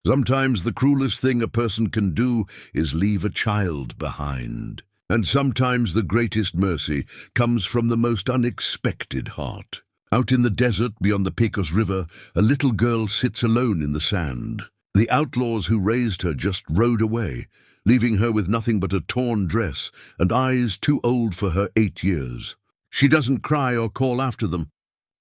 Sometimes the cruelest thing a person can do is leave a child behind. And sometimes the greatest mercy comes from the most unexpected heart. Out in the desert beyond the Pecos River, a little girl sits alone in the sand. The outlaws who raised her just rode away, leaving her with nothing but a torn dress and eyes too old for her 8 years. She doesn't cry or call after them.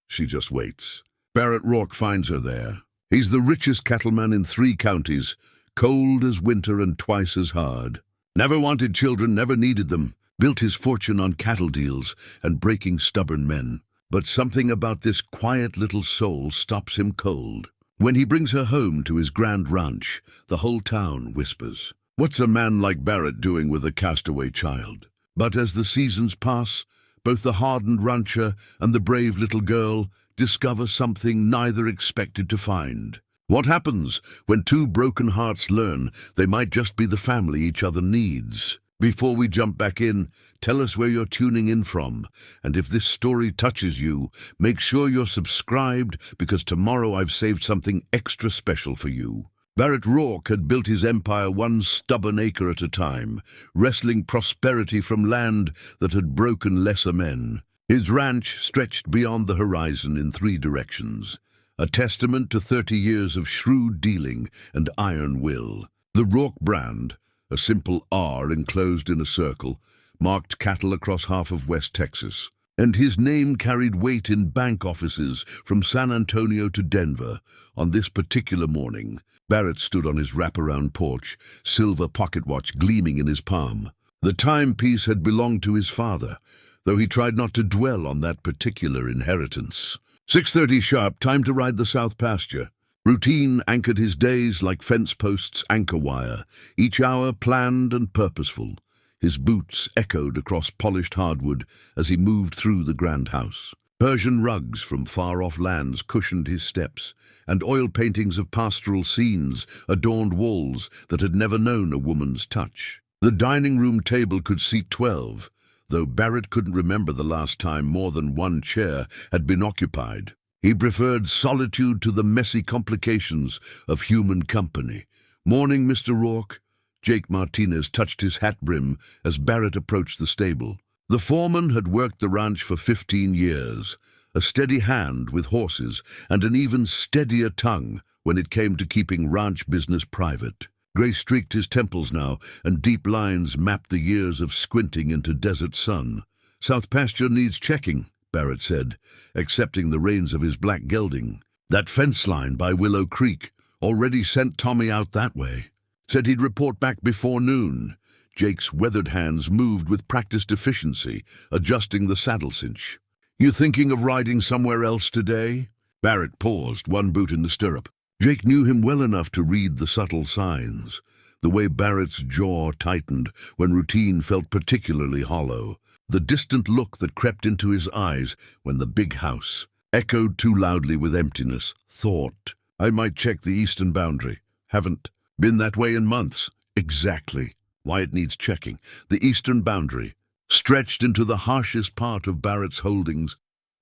She just waits. Barrett Rourke finds her there. He's the richest cattleman in 3 counties, cold as winter and twice as hard. Never wanted children, never needed them, built his fortune on cattle deals and breaking stubborn men. But something about this quiet little soul stops him cold. When he brings her home to his grand ranch, the whole town whispers, "What's a man like Barrett doing with a castaway child?" But as the seasons pass, both the hardened rancher and the brave little girl discover something neither expected to find. What happens when 2 broken hearts learn they might just be the family each other needs? Before we jump back in, tell us where you're tuning in from. And if this story touches you, make sure you're subscribed, because tomorrow I've saved something extra special for you. Barrett Rourke had built his empire 1 stubborn acre at a time, wresting prosperity from land that had broken lesser men. His ranch stretched beyond the horizon in 3 directions, a testament to 30 years of shrewd dealing and iron will. The Rourke brand, a simple R enclosed in a circle, marked cattle across half of West Texas, and his name carried weight in bank offices from San Antonio to Denver. On this particular morning, Barrett stood on his wraparound porch, silver pocket watch gleaming in his palm. The timepiece had belonged to his father, though he tried not to dwell on that particular inheritance. 6:30 sharp, time to ride the south pasture. Routine anchored his days like fence posts anchor wire, each hour planned and purposeful. His boots echoed across polished hardwood as he moved through the grand house. Persian rugs from far-off lands cushioned his steps, and oil paintings of pastoral scenes adorned walls that had never known a woman's touch. The dining room table could seat 12, though Barrett couldn't remember the last time more than 1 chair had been occupied. He preferred solitude to the messy complications of human company. "Morning, Mr. Rourke." Jake Martinez touched his hat brim as Barrett approached the stable. The foreman had worked the ranch for 15 years, a steady hand with horses and an even steadier tongue when it came to keeping ranch business private. Gray streaked his temples now, and deep lines mapped the years of squinting into desert sun. "South pasture needs checking," Barrett said, accepting the reins of his black gelding. "That fence line by Willow Creek already sent Tommy out that way. Said he'd report back before noon." Jake's weathered hands moved with practiced efficiency, adjusting the saddle cinch. "You thinking of riding somewhere else today?" Barrett paused, 1 boot in the stirrup. Jake knew him well enough to read the subtle signs, the way Barrett's jaw tightened when routine felt particularly hollow, the distant look that crept into his eyes when the big house echoed too loudly with emptiness. Thought, "I might check the eastern boundary. Haven't been that way in months." Exactly why it needs checking. The eastern boundary stretched into the harshest part of Barrett's holdings,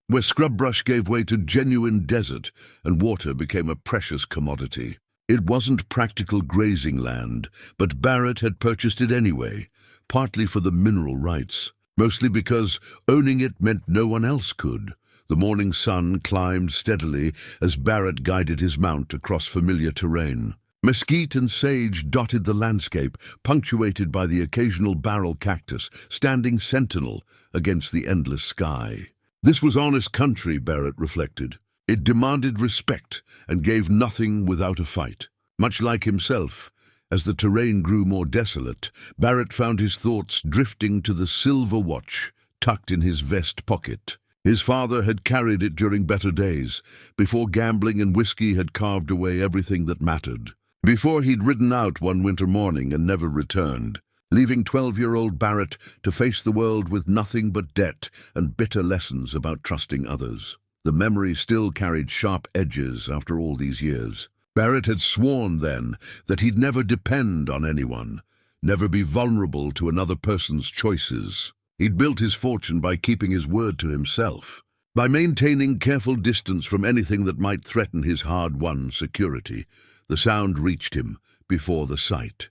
where scrub brush gave way to genuine desert and water became a precious commodity. It wasn't practical grazing land, but Barrett had purchased it anyway, partly for the mineral rights, mostly because owning it meant no one else could. The morning sun climbed steadily as Barrett guided his mount across familiar terrain. Mesquite and sage dotted the landscape, punctuated by the occasional barrel cactus standing sentinel against the endless sky. This was honest country, Barrett reflected. It demanded respect and gave nothing without a fight. Much like himself, as the terrain grew more desolate, Barrett found his thoughts drifting to the silver watch tucked in his vest pocket. His father had carried it during better days, before gambling and whiskey had carved away everything that mattered. Before he'd ridden out one winter morning and never returned, leaving 12-year-old Barrett to face the world with nothing but debt and bitter lessons about trusting others. The memory still carried sharp edges after all these years. Barrett had sworn then that he'd never depend on anyone, never be vulnerable to another person's choices. He'd built his fortune by keeping his word to himself, by maintaining careful distance from anything that might threaten his hard-won security. The sound reached him before the sight.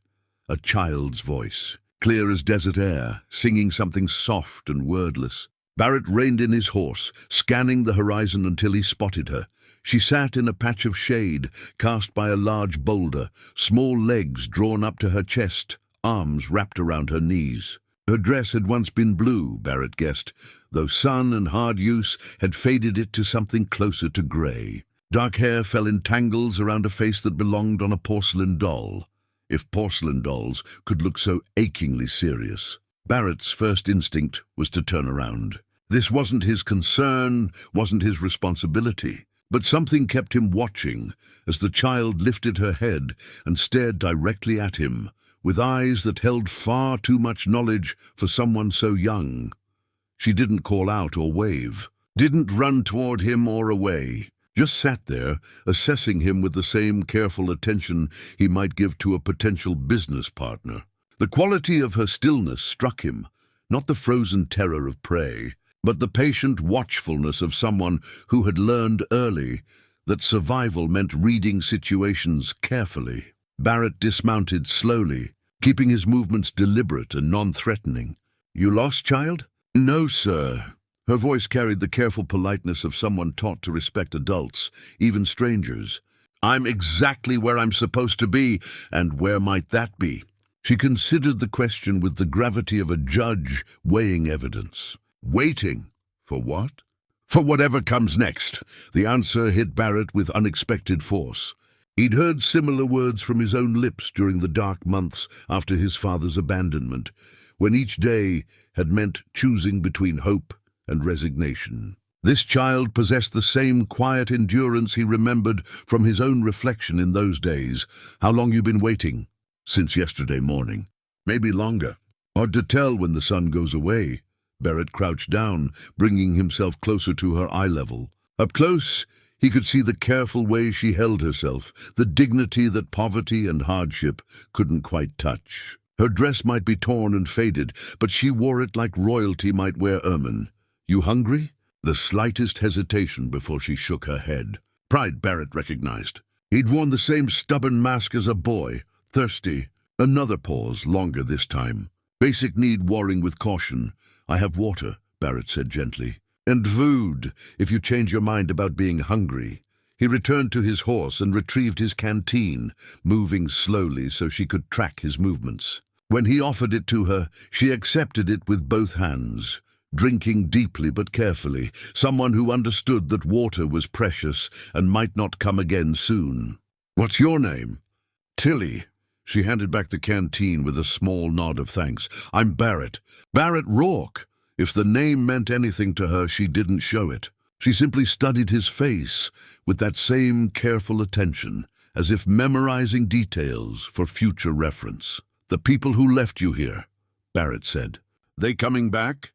A child's voice, clear as desert air, singing something soft and wordless. Barrett reined in his horse, scanning the horizon until he spotted her. She sat in a patch of shade, cast by a large boulder, small legs drawn up to her chest, arms wrapped around her knees. Her dress had once been blue, Barrett guessed, though sun and hard use had faded it to something closer to grey. Dark hair fell in tangles around a face that belonged on a porcelain doll, if porcelain dolls could look so achingly serious. Barrett's first instinct was to turn around. This wasn't his concern, wasn't his responsibility, but something kept him watching as the child lifted her head and stared directly at him, with eyes that held far too much knowledge for someone so young. She didn't call out or wave, didn't run toward him or away, just sat there, assessing him with the same careful attention he might give to a potential business partner. The quality of her stillness struck him, not the frozen terror of prey, but the patient watchfulness of someone who had learned early that survival meant reading situations carefully. Barrett dismounted slowly, keeping his movements deliberate and non-threatening. "You lost, child?" "No, sir." Her voice carried the careful politeness of someone taught to respect adults, even strangers. "I'm exactly where I'm supposed to be, and where might that be?" She considered the question with the gravity of a judge weighing evidence. Waiting. For what? For whatever comes next. The answer hit Barrett with unexpected force. He'd heard similar words from his own lips during the dark months after his father's abandonment, when each day had meant choosing between hope and resignation. This child possessed the same quiet endurance he remembered from his own reflection in those days. "How long you been waiting?" "Since yesterday morning." "Maybe longer." "Hard to tell when the sun goes away." Barrett crouched down, bringing himself closer to her eye level. Up close, he could see the careful way she held herself, the dignity that poverty and hardship couldn't quite touch. Her dress might be torn and faded, but she wore it like royalty might wear ermine. "You hungry?" The slightest hesitation before she shook her head. Pride, Barrett recognized. He'd worn the same stubborn mask as a boy, thirsty. Another pause, longer this time. Basic need warring with caution. "I have water," Barrett said gently. "And food, if you change your mind about being hungry." He returned to his horse and retrieved his canteen, moving slowly so she could track his movements. When he offered it to her, she accepted it with both hands, drinking deeply but carefully, someone who understood that water was precious and might not come again soon. "What's your name?" "Tilly." She handed back the canteen with a small nod of thanks. "I'm Barrett. Barrett Rourke." If the name meant anything to her, she didn't show it. She simply studied his face with that same careful attention, as if memorizing details for future reference. "The people who left you here," Barrett said. "They coming back?"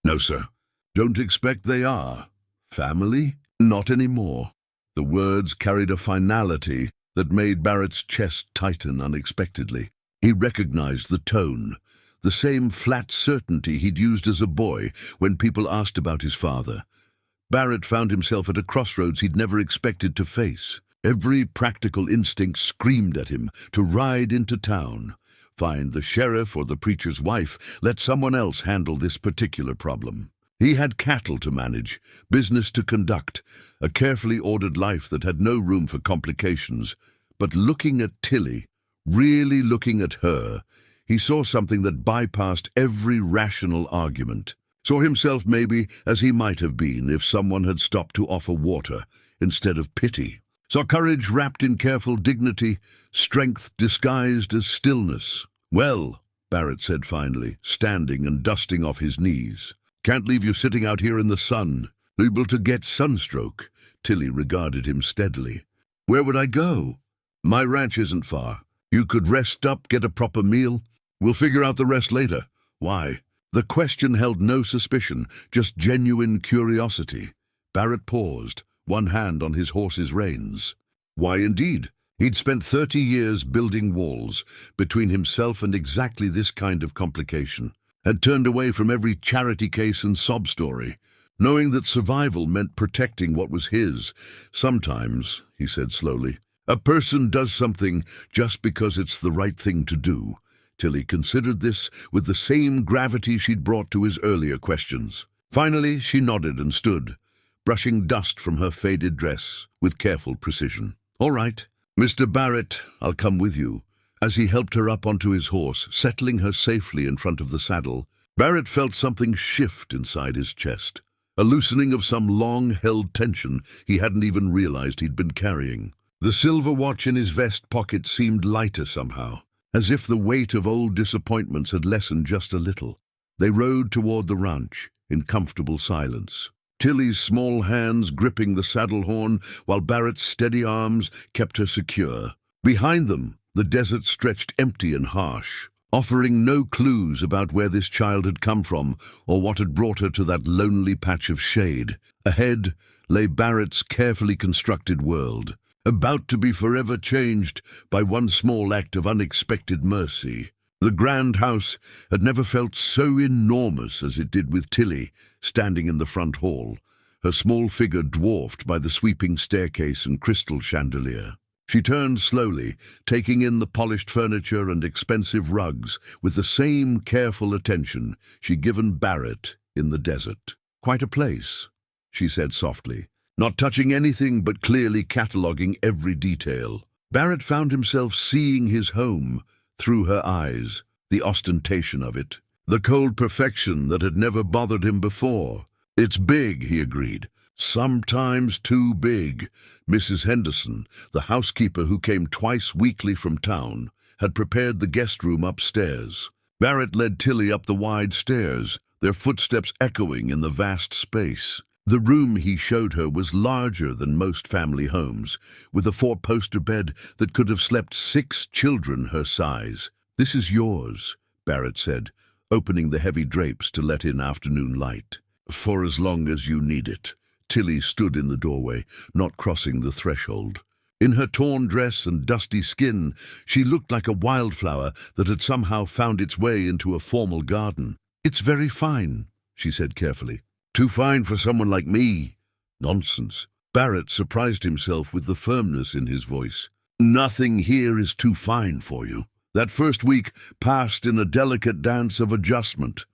"No, sir." "Don't expect they are." "Family?" "Not anymore." The words carried a finality that made Barrett's chest tighten unexpectedly. He recognized the tone, the same flat certainty he'd used as a boy when people asked about his father. Barrett found himself at a crossroads he'd never expected to face. Every practical instinct screamed at him to ride into town, find the sheriff or the preacher's wife, let someone else handle this particular problem. He had cattle to manage, business to conduct, a carefully ordered life that had no room for complications. But looking at Tilly, really looking at her, he saw something that bypassed every rational argument. Saw himself maybe as he might have been if someone had stopped to offer water instead of pity. Saw courage wrapped in careful dignity, strength disguised as stillness. "Well," Barrett said finally, standing and dusting off his knees. "Can't leave you sitting out here in the sun. Liable to get sunstroke." Tilly regarded him steadily. "Where would I go?" "My ranch isn't far. You could rest up, get a proper meal. We'll figure out the rest later." "Why?" The question held no suspicion, just genuine curiosity. Barrett paused, one hand on his horse's reins. Why indeed? He'd spent 30 years building walls between himself and exactly this kind of complication. Had turned away from every charity case and sob story, knowing that survival meant protecting what was his. "Sometimes," he said slowly, A person does something just because it's the right thing to do. Tilly considered this with the same gravity she'd brought to his earlier questions. Finally, she nodded and stood, brushing dust from her faded dress with careful precision. "All right, Mr. Barrett, I'll come with you." As he helped her up onto his horse, settling her safely in front of the saddle, Barrett felt something shift inside his chest, a loosening of some long-held tension he hadn't even realized he'd been carrying. The silver watch in his vest pocket seemed lighter somehow, as if the weight of old disappointments had lessened just a little. They rode toward the ranch in comfortable silence, Tilly's small hands gripping the saddle horn while Barrett's steady arms kept her secure. Behind them, the desert stretched empty and harsh, offering no clues about where this child had come from or what had brought her to that lonely patch of shade. Ahead lay Barrett's carefully constructed world, about to be forever changed by one small act of unexpected mercy. The grand house had never felt so enormous as it did with Tilly standing in the front hall, her small figure dwarfed by the sweeping staircase and crystal chandelier. She turned slowly, taking in the polished furniture and expensive rugs with the same careful attention she'd given Barrett in the desert. "Quite a place," she said softly, not touching anything but clearly cataloguing every detail. Barrett found himself seeing his home through her eyes, the ostentation of it, the cold perfection that had never bothered him before. "It's big," he agreed. "Sometimes too big." Mrs. Henderson, the housekeeper who came twice weekly from town, had prepared the guest room upstairs. Barrett led Tilly up the wide stairs, their footsteps echoing in the vast space. The room he showed her was larger than most family homes, with a four-poster bed that could have slept 6 children her size. "This is yours," Barrett said, opening the heavy drapes to let in afternoon light. "For as long as you need it." Tilly stood in the doorway, not crossing the threshold. In her torn dress and dusty skin, she looked like a wildflower that had somehow found its way into a formal garden. "It's very fine," she said carefully. "Too fine for someone like me." "Nonsense." Barrett surprised himself with the firmness in his voice. "Nothing here is too fine for you." That first week passed in a delicate dance of adjustment.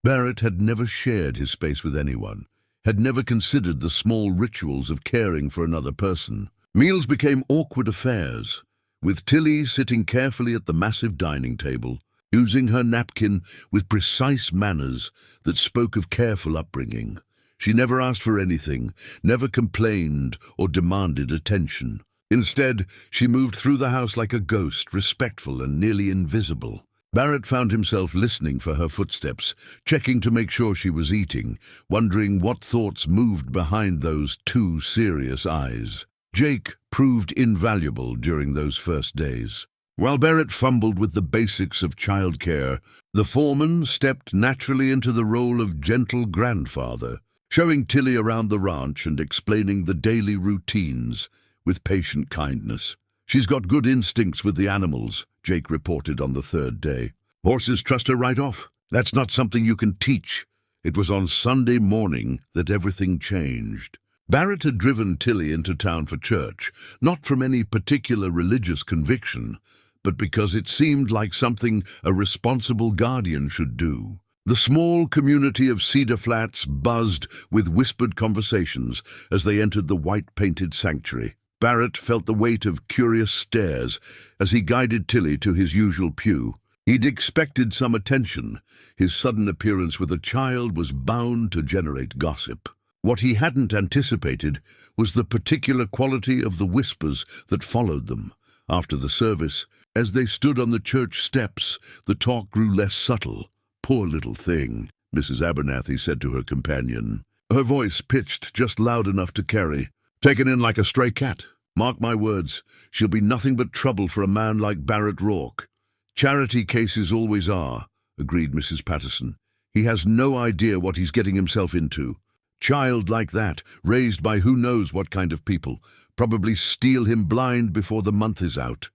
Barrett had never shared his space with anyone, had never considered the small rituals of caring for another person. Meals became awkward affairs, with Tilly sitting carefully at the massive dining table, using her napkin with precise manners that spoke of careful upbringing. She never asked for anything, never complained or demanded attention. Instead, she moved through the house like a ghost, respectful and nearly invisible. Barrett found himself listening for her footsteps, checking to make sure she was eating, wondering what thoughts moved behind those 2 serious eyes. Jake proved invaluable during those first days. While Barrett fumbled with the basics of childcare, the foreman stepped naturally into the role of gentle grandfather, showing Tilly around the ranch and explaining the daily routines with patient kindness. "She's got good instincts with the animals," Jake reported on the 3rd day. "Horses trust her right off. That's not something you can teach." It was on Sunday morning that everything changed. Barrett had driven Tilly into town for church, not from any particular religious conviction, but because it seemed like something a responsible guardian should do. The small community of Cedar Flats buzzed with whispered conversations as they entered the white-painted sanctuary. Barrett felt the weight of curious stares as he guided Tilly to his usual pew. He'd expected some attention. His sudden appearance with a child was bound to generate gossip. What he hadn't anticipated was the particular quality of the whispers that followed them. After the service, as they stood on the church steps, the talk grew less subtle. "Poor little thing," Mrs. Abernathy said to her companion, her voice pitched just loud enough to carry. "Taken in like a stray cat. Mark my words, she'll be nothing but trouble for a man like Barrett Rourke." "Charity cases always are," agreed Mrs. Patterson. "He has no idea what he's getting himself into. Child like that, raised by who knows what kind of people, probably steal him blind before the month is out."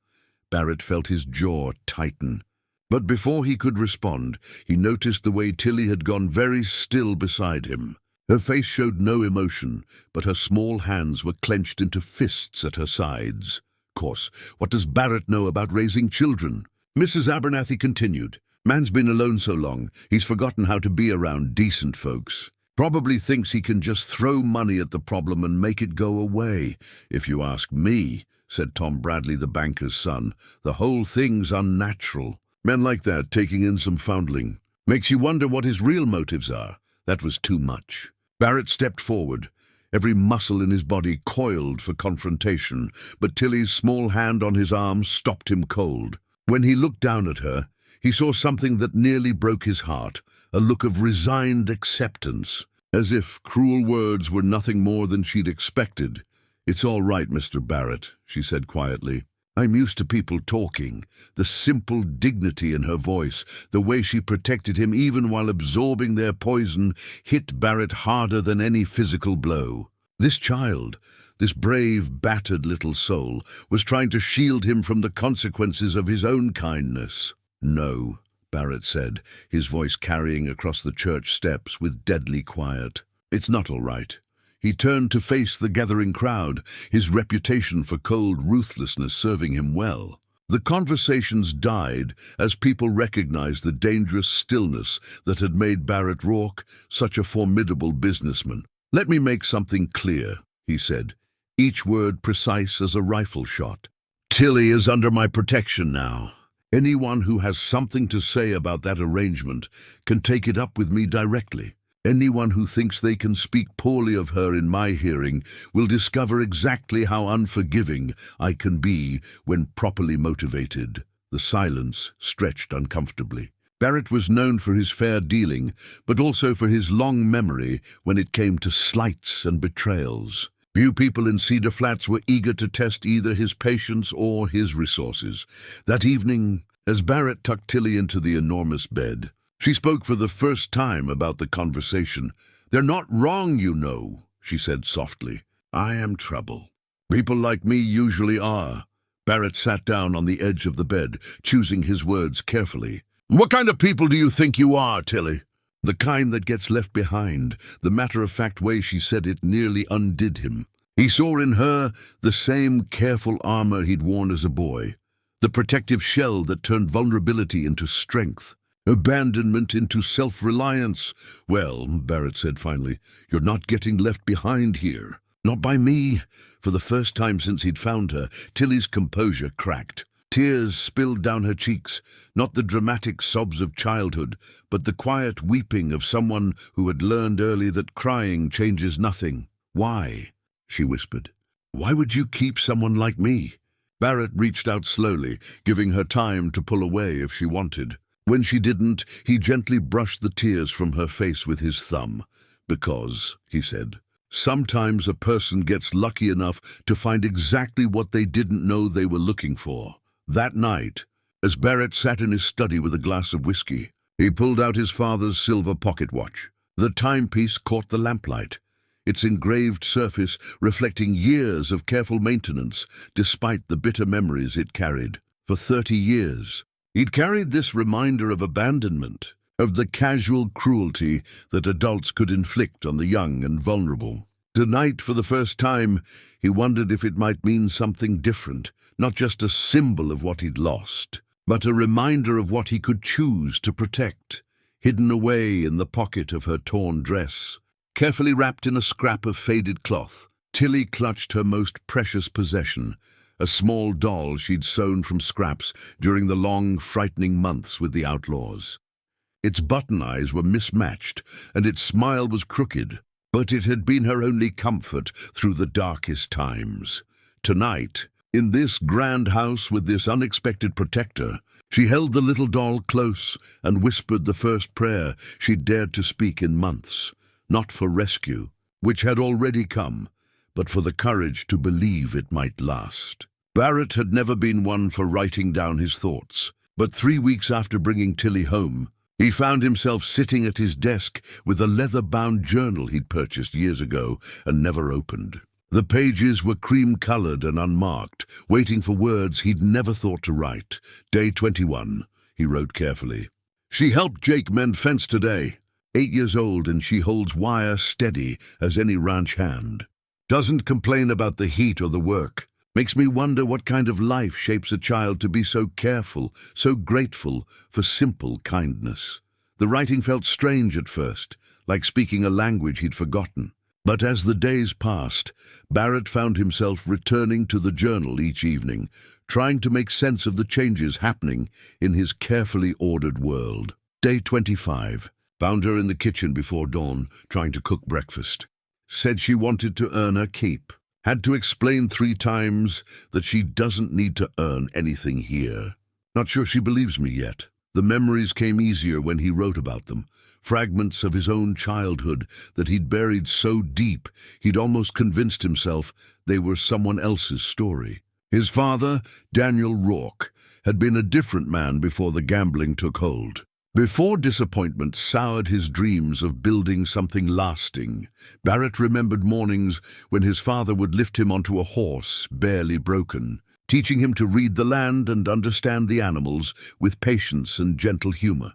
Barrett felt his jaw tighten. But before he could respond, he noticed the way Tilly had gone very still beside him. Her face showed no emotion, but her small hands were clenched into fists at her sides. course. What does Barrett know about raising children? Mrs. Abernathy continued. Man's been alone so long, he's forgotten how to be around decent folks. Probably thinks he can just throw money at the problem and make it go away. If you ask me, said Tom Bradley, the banker's son, the whole thing's unnatural. Men like that taking in some foundling. Makes you wonder what his real motives are. That was too much. Barrett stepped forward. Every muscle in his body coiled for confrontation, but Tilly's small hand on his arm stopped him cold. When he looked down at her, he saw something that nearly broke his heart, a look of resigned acceptance, as if cruel words were nothing more than she'd expected. "It's all right, Mr. Barrett," she said quietly. "I'm used to people talking." The simple dignity in her voice, the way she protected him even while absorbing their poison, hit Barrett harder than any physical blow. This child, this brave, battered little soul, was trying to shield him from the consequences of his own kindness. "No," Barrett said, his voice carrying across the church steps with deadly quiet. "It's not all right." He turned to face the gathering crowd, his reputation for cold ruthlessness serving him well. The conversations died as people recognized the dangerous stillness that had made Barrett Rourke such a formidable businessman. "Let me make something clear," he said, each word precise as a rifle shot. "Tilly is under my protection now. Anyone who has something to say about that arrangement can take it up with me directly. Anyone who thinks they can speak poorly of her in my hearing will discover exactly how unforgiving I can be when properly motivated." The silence stretched uncomfortably. Barrett was known for his fair dealing, but also for his long memory when it came to slights and betrayals. Few people in Cedar Flats were eager to test either his patience or his resources. That evening, as Barrett tucked Tilly into the enormous bed, she spoke for the first time about the conversation. "They're not wrong, you know," she said softly. "I am trouble. People like me usually are." Barrett sat down on the edge of the bed, choosing his words carefully. "What kind of people do you think you are, Tilly?" The kind that gets left behind. The matter-of-fact way she said it nearly undid him. He saw in her the same careful armor he'd worn as a boy, the protective shell that turned vulnerability into strength, abandonment into self-reliance. "Well," Barrett said finally, "you're not getting left behind here. Not by me." For the first time since he'd found her, Tilly's composure cracked. Tears spilled down her cheeks, not the dramatic sobs of childhood, but the quiet weeping of someone who had learned early that crying changes nothing. "Why?" she whispered. "Why would you keep someone like me?" Barrett reached out slowly, giving her time to pull away if she wanted. When she didn't, he gently brushed the tears from her face with his thumb. "Because," he said, "sometimes a person gets lucky enough to find exactly what they didn't know they were looking for." That night, as Barrett sat in his study with a glass of whiskey, he pulled out his father's silver pocket watch. The timepiece caught the lamplight, its engraved surface reflecting years of careful maintenance, despite the bitter memories it carried. For 30 years, he'd carried this reminder of abandonment, of the casual cruelty that adults could inflict on the young and vulnerable. Tonight, for the first time, he wondered if it might mean something different, not just a symbol of what he'd lost, but a reminder of what he could choose to protect, hidden away in the pocket of her torn dress. Carefully wrapped in a scrap of faded cloth, Tilly clutched her most precious possession, a small doll she'd sewn from scraps during the long, frightening months with the Outlaws. Its button eyes were mismatched, and its smile was crooked, but it had been her only comfort through the darkest times. Tonight, in this grand house with this unexpected protector, she held the little doll close and whispered the first prayer she'd dared to speak in months, not for rescue, which had already come, but for the courage to believe it might last. Barrett had never been one for writing down his thoughts, but 3 weeks after bringing Tilly home, he found himself sitting at his desk with a leather-bound journal he'd purchased years ago and never opened. The pages were cream-colored and unmarked, waiting for words he'd never thought to write. "Day 21, he wrote carefully. "She helped Jake mend fence today. 8 years old, and she holds wire steady as any ranch hand. Doesn't complain about the heat or the work. Makes me wonder what kind of life shapes a child to be so careful, so grateful for simple kindness. The writing felt strange at first, like speaking a language he'd forgotten. But as the days passed, Barrett found himself returning to the journal each evening, trying to make sense of the changes happening in his carefully ordered world. Day 25. Found her in the kitchen before dawn, trying to cook breakfast. Said she wanted to earn her keep. Had to explain 3 times that she doesn't need to earn anything here. Not sure she believes me yet. The memories came easier when he wrote about them. Fragments of his own childhood that he'd buried so deep he'd almost convinced himself they were someone else's story. His father, Daniel Rourke, had been a different man before the gambling took hold. Before disappointment soured his dreams of building something lasting, Barrett remembered mornings when his father would lift him onto a horse, barely broken, teaching him to read the land and understand the animals with patience and gentle humor.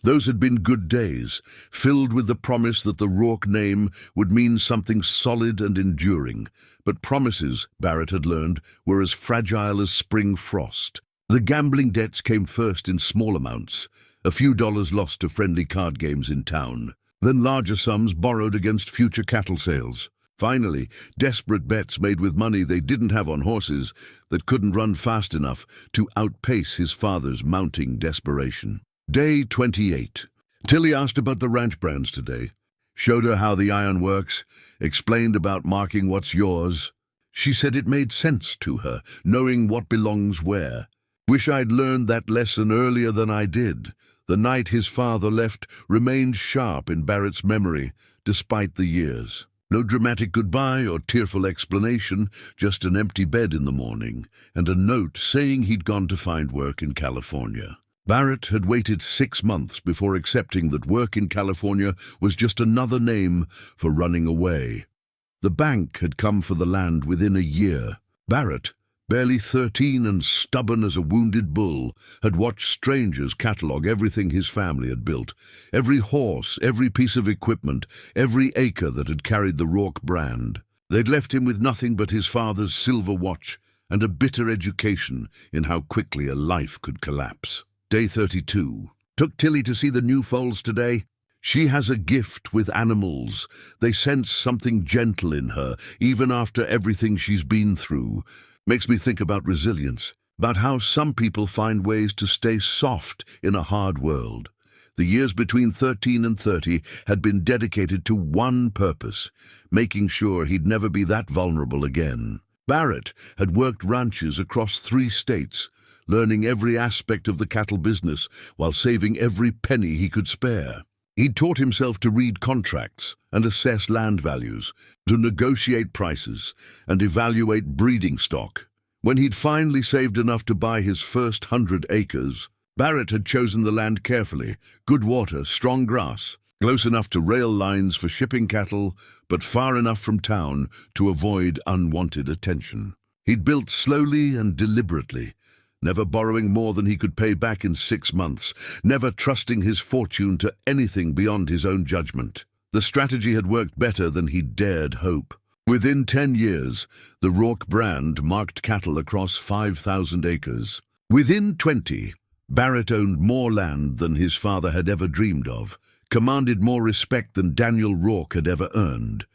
Those had been good days, filled with the promise that the Rourke name would mean something solid and enduring. But promises, Barrett had learned, were as fragile as spring frost. The gambling debts came first in small amounts, a few dollars lost to friendly card games in town, then larger sums borrowed against future cattle sales. Finally, desperate bets made with money they didn't have on horses that couldn't run fast enough to outpace his father's mounting desperation. Day 28. Tilly asked about the ranch brands today. Showed her how the iron works, explained about marking what's yours. She said it made sense to her, knowing what belongs where. Wish I'd learned that lesson earlier than I did. The night his father left remained sharp in Barrett's memory, despite the years. No dramatic goodbye or tearful explanation, just an empty bed in the morning, and a note saying he'd gone to find work in California. Barrett had waited 6 months before accepting that work in California was just another name for running away. The bank had come for the land within a year. Barrett, barely 13 and stubborn as a wounded bull, had watched strangers catalog everything his family had built. Every horse, every piece of equipment, every acre that had carried the Rourke brand. They'd left him with nothing but his father's silver watch and a bitter education in how quickly a life could collapse. Day 32. Took Tilly to see the new foals today. She has a gift with animals. They sense something gentle in her, even after everything she's been through. Makes me think about resilience, about how some people find ways to stay soft in a hard world. The years between 13 and 30 had been dedicated to one purpose, making sure he'd never be that vulnerable again. Barrett had worked ranches across 3 states, learning every aspect of the cattle business while saving every penny he could spare. He'd taught himself to read contracts and assess land values, to negotiate prices and evaluate breeding stock. When he'd finally saved enough to buy his first 100 acres, Barrett had chosen the land carefully, good water, strong grass, close enough to rail lines for shipping cattle, but far enough from town to avoid unwanted attention. He'd built slowly and deliberately, never borrowing more than he could pay back in 6 months, never trusting his fortune to anything beyond his own judgment. The strategy had worked better than he dared hope. Within 10 years, the Rourke brand marked cattle across 5,000 acres. Within 20, Barrett owned more land than his father had ever dreamed of, commanded more respect than Daniel Rourke had ever earned.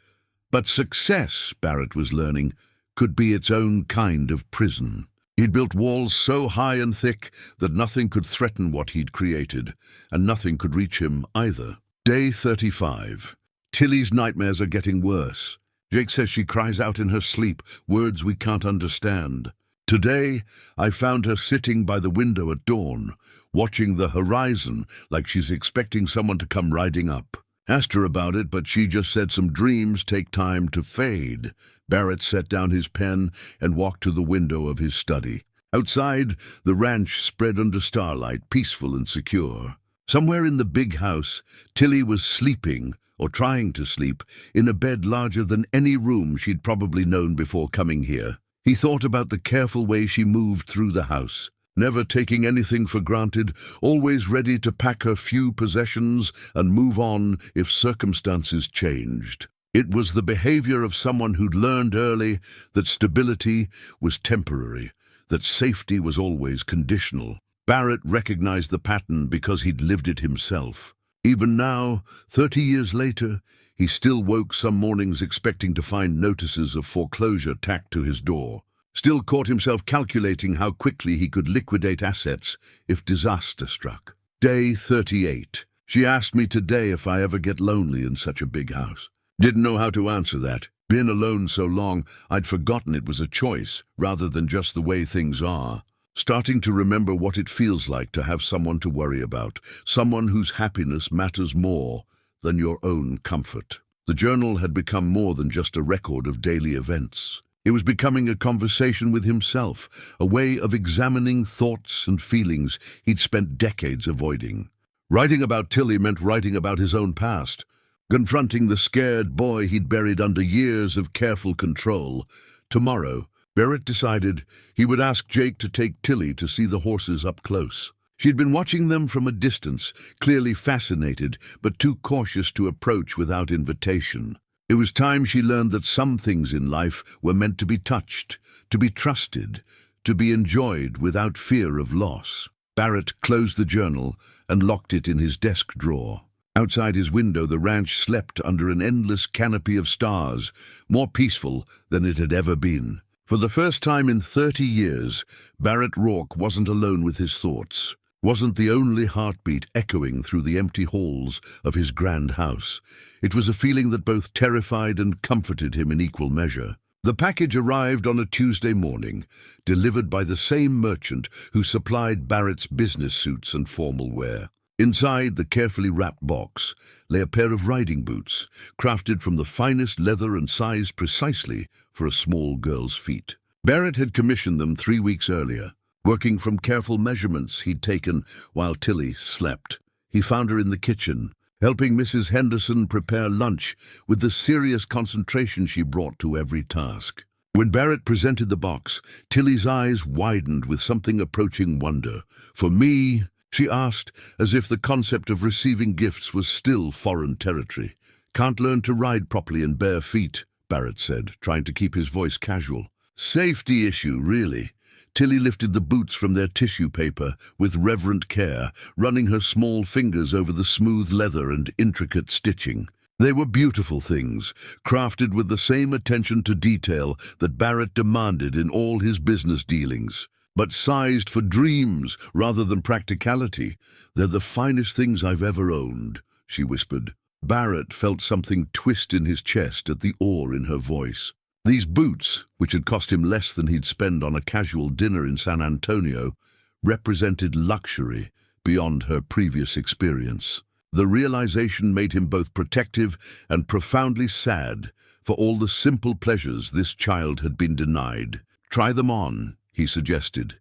But success, Barrett was learning, could be its own kind of prison. He'd built walls so high and thick that nothing could threaten what he'd created, and nothing could reach him either. Day 35. Tilly's nightmares are getting worse. Jake says she cries out in her sleep, words we can't understand. Today, I found her sitting by the window at dawn, watching the horizon like she's expecting someone to come riding up. Asked her about it, but she just said some dreams take time to fade. Barrett set down his pen and walked to the window of his study. Outside, the ranch spread under starlight, peaceful and secure. Somewhere in the big house, Tilly was sleeping, or trying to sleep, in a bed larger than any room she'd probably known before coming here. He thought about the careful way she moved through the house, never taking anything for granted, always ready to pack her few possessions and move on if circumstances changed. It was the behavior of someone who'd learned early that stability was temporary, that safety was always conditional. Barrett recognized the pattern because he'd lived it himself. Even now, 30 years later, he still woke some mornings expecting to find notices of foreclosure tacked to his door. Still caught himself calculating how quickly he could liquidate assets if disaster struck. Day 38. She asked me today if I ever get lonely in such a big house. Didn't know how to answer that. Been alone so long, I'd forgotten it was a choice, rather than just the way things are. Starting to remember what it feels like to have someone to worry about, someone whose happiness matters more than your own comfort. The journal had become more than just a record of daily events. It was becoming a conversation with himself, a way of examining thoughts and feelings he'd spent decades avoiding. Writing about Tilly meant writing about his own past, confronting the scared boy he'd buried under years of careful control. Tomorrow, Barrett decided he would ask Jake to take Tilly to see the horses up close. She'd been watching them from a distance, clearly fascinated, but too cautious to approach without invitation. It was time she learned that some things in life were meant to be touched, to be trusted, to be enjoyed without fear of loss. Barrett closed the journal and locked it in his desk drawer. Outside his window, the ranch slept under an endless canopy of stars, more peaceful than it had ever been. For the first time in 30 years, Barrett Rourke wasn't alone with his thoughts, wasn't the only heartbeat echoing through the empty halls of his grand house. It was a feeling that both terrified and comforted him in equal measure. The package arrived on a Tuesday morning, delivered by the same merchant who supplied Barrett's business suits and formal wear. Inside the carefully wrapped box lay a pair of riding boots, crafted from the finest leather and sized precisely for a small girl's feet. Barrett had commissioned them 3 weeks earlier, working from careful measurements he'd taken while Tilly slept. He found her in the kitchen, helping Mrs. Henderson prepare lunch with the serious concentration she brought to every task. When Barrett presented the box, Tilly's eyes widened with something approaching wonder. "For me?" she asked, as if the concept of receiving gifts was still foreign territory. "Can't learn to ride properly in bare feet," Barrett said, trying to keep his voice casual. "Safety issue, really." Tilly lifted the boots from their tissue paper with reverent care, running her small fingers over the smooth leather and intricate stitching. They were beautiful things, crafted with the same attention to detail that Barrett demanded in all his business dealings. But sized for dreams rather than practicality. "They're the finest things I've ever owned," she whispered. Barrett felt something twist in his chest at the awe in her voice. These boots, which had cost him less than he'd spend on a casual dinner in San Antonio, represented luxury beyond her previous experience. The realization made him both protective and profoundly sad for all the simple pleasures this child had been denied. "Try them on," he suggested.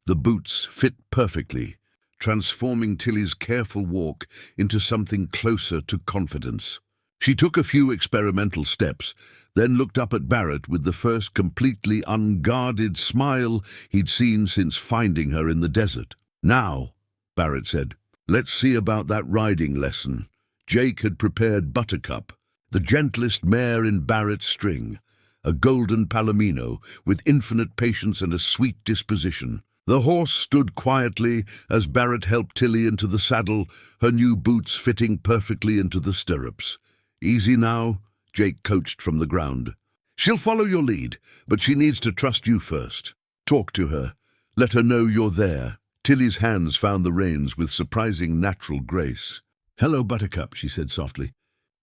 The boots fit perfectly, transforming Tilly's careful walk into something closer to confidence. She took a few experimental steps, then looked up at Barrett with the first completely unguarded smile he'd seen since finding her in the desert. "Now," Barrett said, "let's see about that riding lesson." Jake had prepared Buttercup, the gentlest mare in Barrett's string, a golden palomino with infinite patience and a sweet disposition. The horse stood quietly as Barrett helped Tilly into the saddle, her new boots fitting perfectly into the stirrups. "Easy now," Jake coached from the ground. "She'll follow your lead, but she needs to trust you first. Talk to her. Let her know you're there." Tilly's hands found the reins with surprising natural grace. "Hello, Buttercup," she said softly.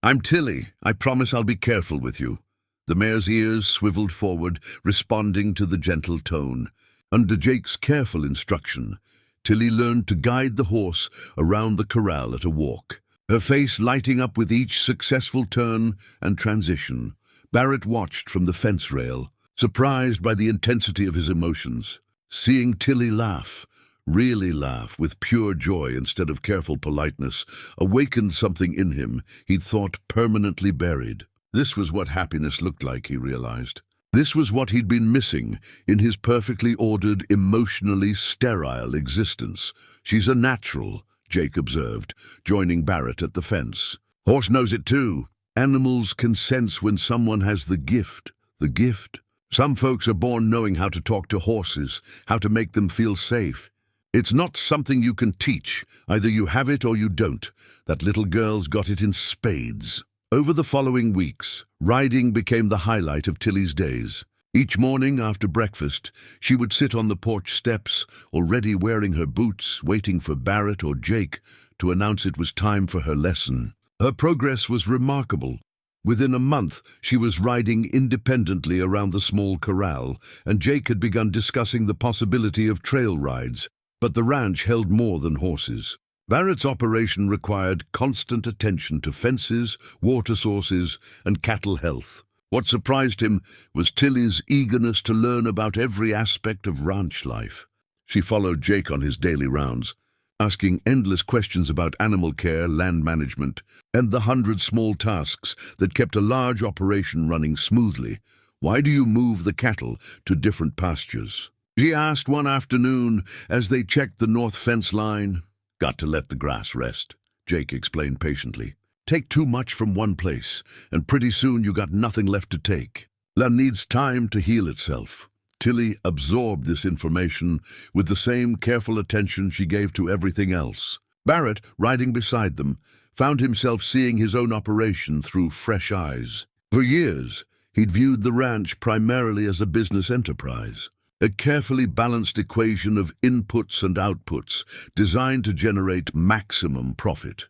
"I'm Tilly. I promise I'll be careful with you." The mare's ears swiveled forward, responding to the gentle tone. Under Jake's careful instruction, Tilly learned to guide the horse around the corral at a walk, her face lighting up with each successful turn and transition. Barrett watched from the fence rail, surprised by the intensity of his emotions. Seeing Tilly laugh, really laugh, with pure joy instead of careful politeness, awakened something in him he'd thought permanently buried. This was what happiness looked like, he realized. This was what he'd been missing in his perfectly ordered, emotionally sterile existence. "She's a natural," Jake observed, joining Barrett at the fence. "Horse knows it too." Animals can sense when someone has the gift. The gift. Some folks are born knowing how to talk to horses, how to make them feel safe. It's not something you can teach. Either you have it or you don't. That little girl's got it in spades. Over the following weeks, riding became the highlight of Tilly's days. Each morning after breakfast, she would sit on the porch steps, already wearing her boots, waiting for Barrett or Jake to announce it was time for her lesson. Her progress was remarkable. Within a month, she was riding independently around the small corral, and Jake had begun discussing the possibility of trail rides. But the ranch held more than horses. Barrett's operation required constant attention to fences, water sources, and cattle health. What surprised him was Tilly's eagerness to learn about every aspect of ranch life. She followed Jake on his daily rounds, asking endless questions about animal care, land management, and the 100 small tasks that kept a large operation running smoothly. "Why do you move the cattle to different pastures?" she asked one afternoon as they checked the north fence line. "Got to let the grass rest," Jake explained patiently. "Take too much from one place, and pretty soon you got nothing left to take. Land needs time to heal itself." Tilly absorbed this information with the same careful attention she gave to everything else. Barrett, riding beside them, found himself seeing his own operation through fresh eyes. For years, he'd viewed the ranch primarily as a business enterprise, a carefully balanced equation of inputs and outputs designed to generate maximum profit.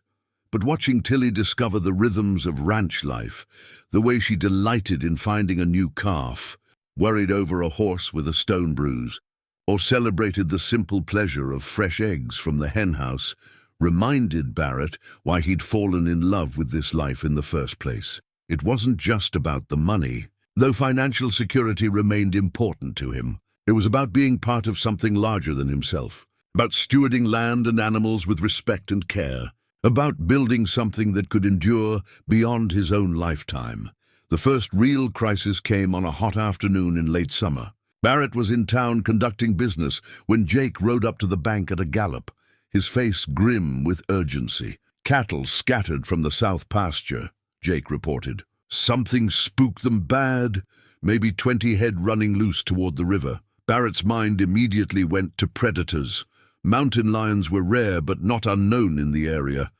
But watching Tilly discover the rhythms of ranch life, the way she delighted in finding a new calf, worried over a horse with a stone bruise, or celebrated the simple pleasure of fresh eggs from the henhouse, reminded Barrett why he'd fallen in love with this life in the first place. It wasn't just about the money, though financial security remained important to him. It was about being part of something larger than himself, about stewarding land and animals with respect and care, about building something that could endure beyond his own lifetime. The first real crisis came on a hot afternoon in late summer. Barrett was in town conducting business when Jake rode up to the bank at a gallop, his face grim with urgency. "Cattle scattered from the south pasture," Jake reported. "Something spooked them bad. Maybe 20 head running loose toward the river." Barrett's mind immediately went to predators. Mountain lions were rare but not unknown in the area,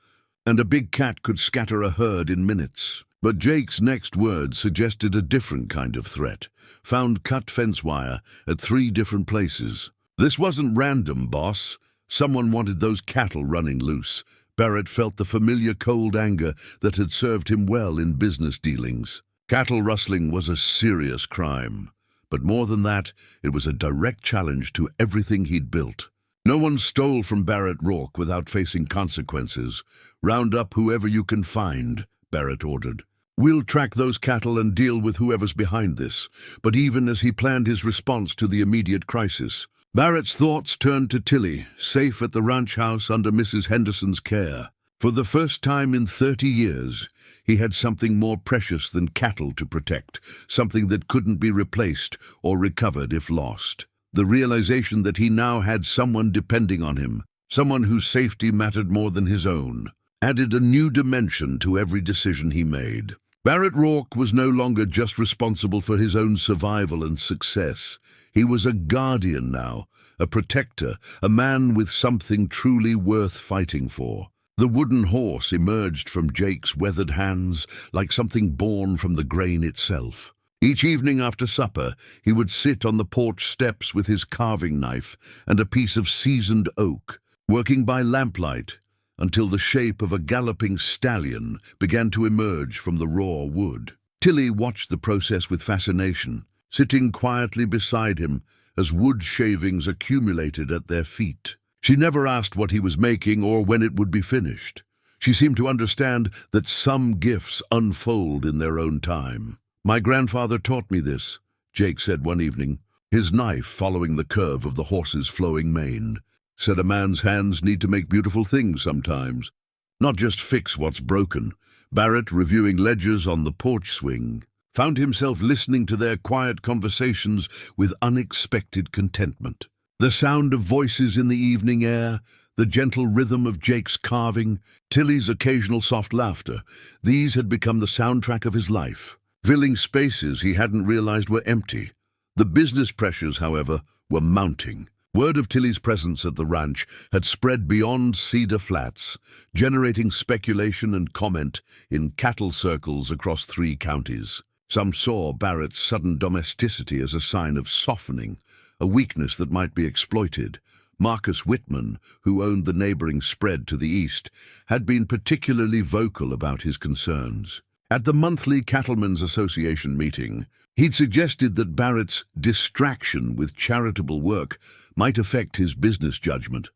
and a big cat could scatter a herd in minutes. But Jake's next words suggested a different kind of threat, found cut fence wire at 3 different places. "This wasn't random, boss. Someone wanted those cattle running loose." Barrett felt the familiar cold anger that had served him well in business dealings. Cattle rustling was a serious crime. But more than that, it was a direct challenge to everything he'd built. No one stole from Barrett Rourke without facing consequences. "Round up whoever you can find," Barrett ordered. "We'll track those cattle and deal with whoever's behind this." But even as he planned his response to the immediate crisis, Barrett's thoughts turned to Tilly, safe at the ranch house under Mrs. Henderson's care. For the first time in 30 years, he had something more precious than cattle to protect, something that couldn't be replaced or recovered if lost. The realization that he now had someone depending on him, someone whose safety mattered more than his own, added a new dimension to every decision he made. Barrett Rourke was no longer just responsible for his own survival and success. He was a guardian now, a protector, a man with something truly worth fighting for. The wooden horse emerged from Jake's weathered hands like something born from the grain itself. Each evening after supper, he would sit on the porch steps with his carving knife and a piece of seasoned oak, working by lamplight until the shape of a galloping stallion began to emerge from the raw wood. Tilly watched the process with fascination, sitting quietly beside him as wood shavings accumulated at their feet. She never asked what he was making or when it would be finished. She seemed to understand that some gifts unfold in their own time. "My grandfather taught me this," Jake said one evening, his knife following the curve of the horse's flowing mane. "Said a man's hands need to make beautiful things sometimes, not just fix what's broken." Barrett, reviewing ledgers on the porch swing, found himself listening to their quiet conversations with unexpected contentment. The sound of voices in the evening air, The gentle rhythm of Jake's carving, Tilly's occasional soft laughter, these had become the soundtrack of his life, filling spaces he hadn't realized were empty. The business pressures, however, were mounting. Word of Tilly's presence at the ranch had spread beyond Cedar Flats, generating speculation and comment in cattle circles across 3 counties. Some saw Barrett's sudden domesticity as a sign of softening, a weakness that might be exploited. Marcus Whitman, who owned the neighboring spread to the east, had been particularly vocal about his concerns. At the monthly Cattlemen's Association meeting, he'd suggested that Barrett's distraction with charitable work might affect his business judgment.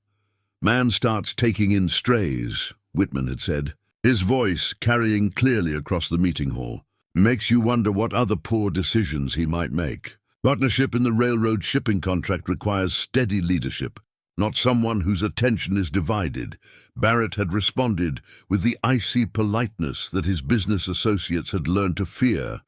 "Man starts taking in strays," Whitman had said, his voice carrying clearly across the meeting hall. "Makes you wonder what other poor decisions he might make. Partnership in the railroad shipping contract requires steady leadership, not someone whose attention is divided." Barrett had responded with the icy politeness that his business associates had learned to fear,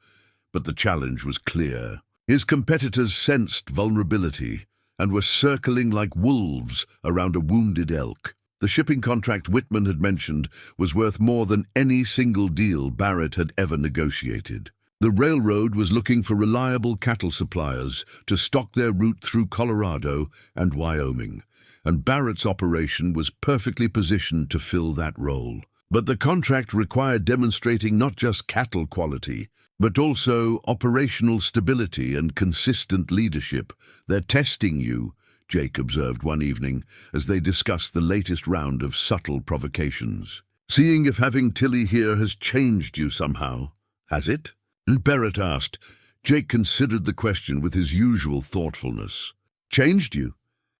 but the challenge was clear. His competitors sensed vulnerability and were circling like wolves around a wounded elk. The shipping contract Whitman had mentioned was worth more than any single deal Barrett had ever negotiated. The railroad was looking for reliable cattle suppliers to stock their route through Colorado and Wyoming, and Barrett's operation was perfectly positioned to fill that role. But the contract required demonstrating not just cattle quality, but also operational stability and consistent leadership. "They're testing you," Jake observed one evening as they discussed the latest round of subtle provocations. "Seeing if having Tilly here has changed you somehow. Has it?" Barrett asked. Jake considered the question with his usual thoughtfulness. "Changed you?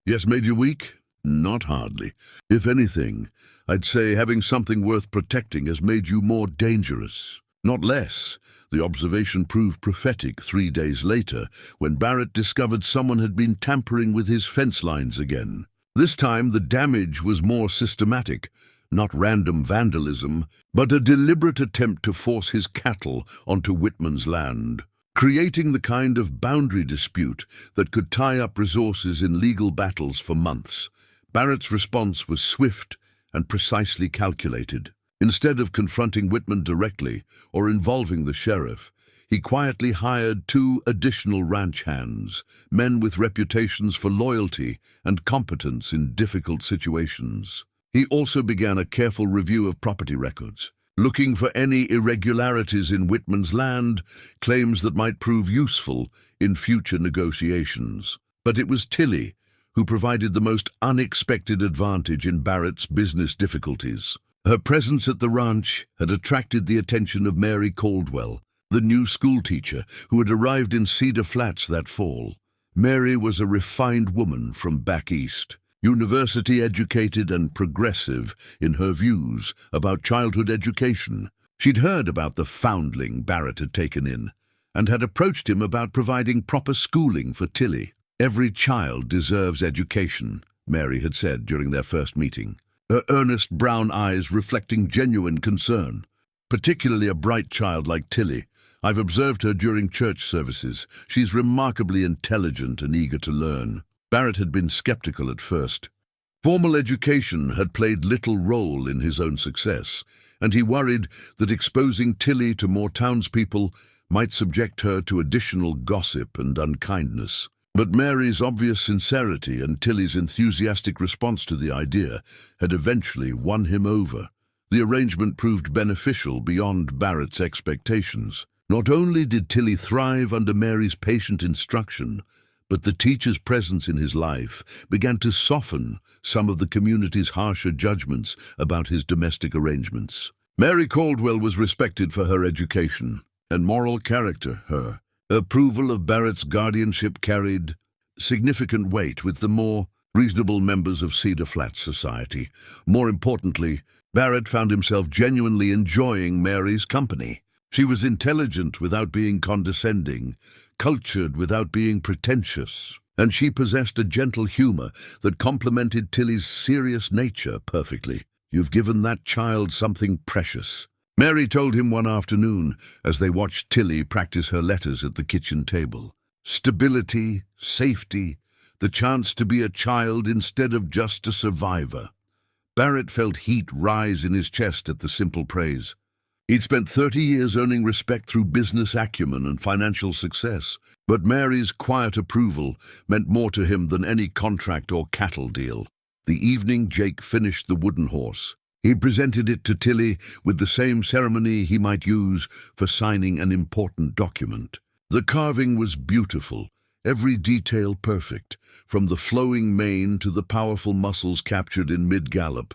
Yes, made you weak? Not hardly. If anything, I'd say having something worth protecting has made you more dangerous. Not less." The observation proved prophetic 3 days later, when Barrett discovered someone had been tampering with his fence lines again. This time the damage was more systematic, not random vandalism, but a deliberate attempt to force his cattle onto Whitman's land, creating the kind of boundary dispute that could tie up resources in legal battles for months. Barrett's response was swift and precisely calculated. Instead of confronting Whitman directly or involving the sheriff, he quietly hired 2 additional ranch hands, men with reputations for loyalty and competence in difficult situations. He also began a careful review of property records, looking for any irregularities in Whitman's land, claims that might prove useful in future negotiations. But it was Tilly who provided the most unexpected advantage in Barrett's business difficulties. Her presence at the ranch had attracted the attention of Mary Caldwell, the new schoolteacher who had arrived in Cedar Flats that fall. Mary was a refined woman from back east, university-educated and progressive in her views about childhood education. She'd heard about the foundling Barrett had taken in, and had approached him about providing proper schooling for Tilly. "Every child deserves education," Mary had said during their first meeting, her earnest brown eyes reflecting genuine concern. "Particularly a bright child like Tilly. I've observed her during church services. She's remarkably intelligent and eager to learn." Barrett had been skeptical at first. Formal education had played little role in his own success, and he worried that exposing Tilly to more townspeople might subject her to additional gossip and unkindness. But Mary's obvious sincerity and Tilly's enthusiastic response to the idea had eventually won him over. The arrangement proved beneficial beyond Barrett's expectations. Not only did Tilly thrive under Mary's patient instruction, but the teacher's presence in his life began to soften some of the community's harsher judgments about his domestic arrangements. Mary Caldwell was respected for her education and moral character. Her approval of Barrett's guardianship carried significant weight with the more reasonable members of Cedar Flats society. More importantly, Barrett found himself genuinely enjoying Mary's company. She was intelligent without being condescending, cultured without being pretentious, and she possessed a gentle humor that complemented Tilly's serious nature perfectly. "You've given that child something precious," Mary told him one afternoon as they watched Tilly practice her letters at the kitchen table. "Stability, safety, the chance to be a child instead of just a survivor." Barrett felt heat rise in his chest at the simple praise. He'd spent 30 years earning respect through business acumen and financial success, but Mary's quiet approval meant more to him than any contract or cattle deal. The evening Jake finished the wooden horse. He presented it to Tilly with the same ceremony he might use for signing an important document. The carving was beautiful, every detail perfect, from the flowing mane to the powerful muscles captured in mid-gallop.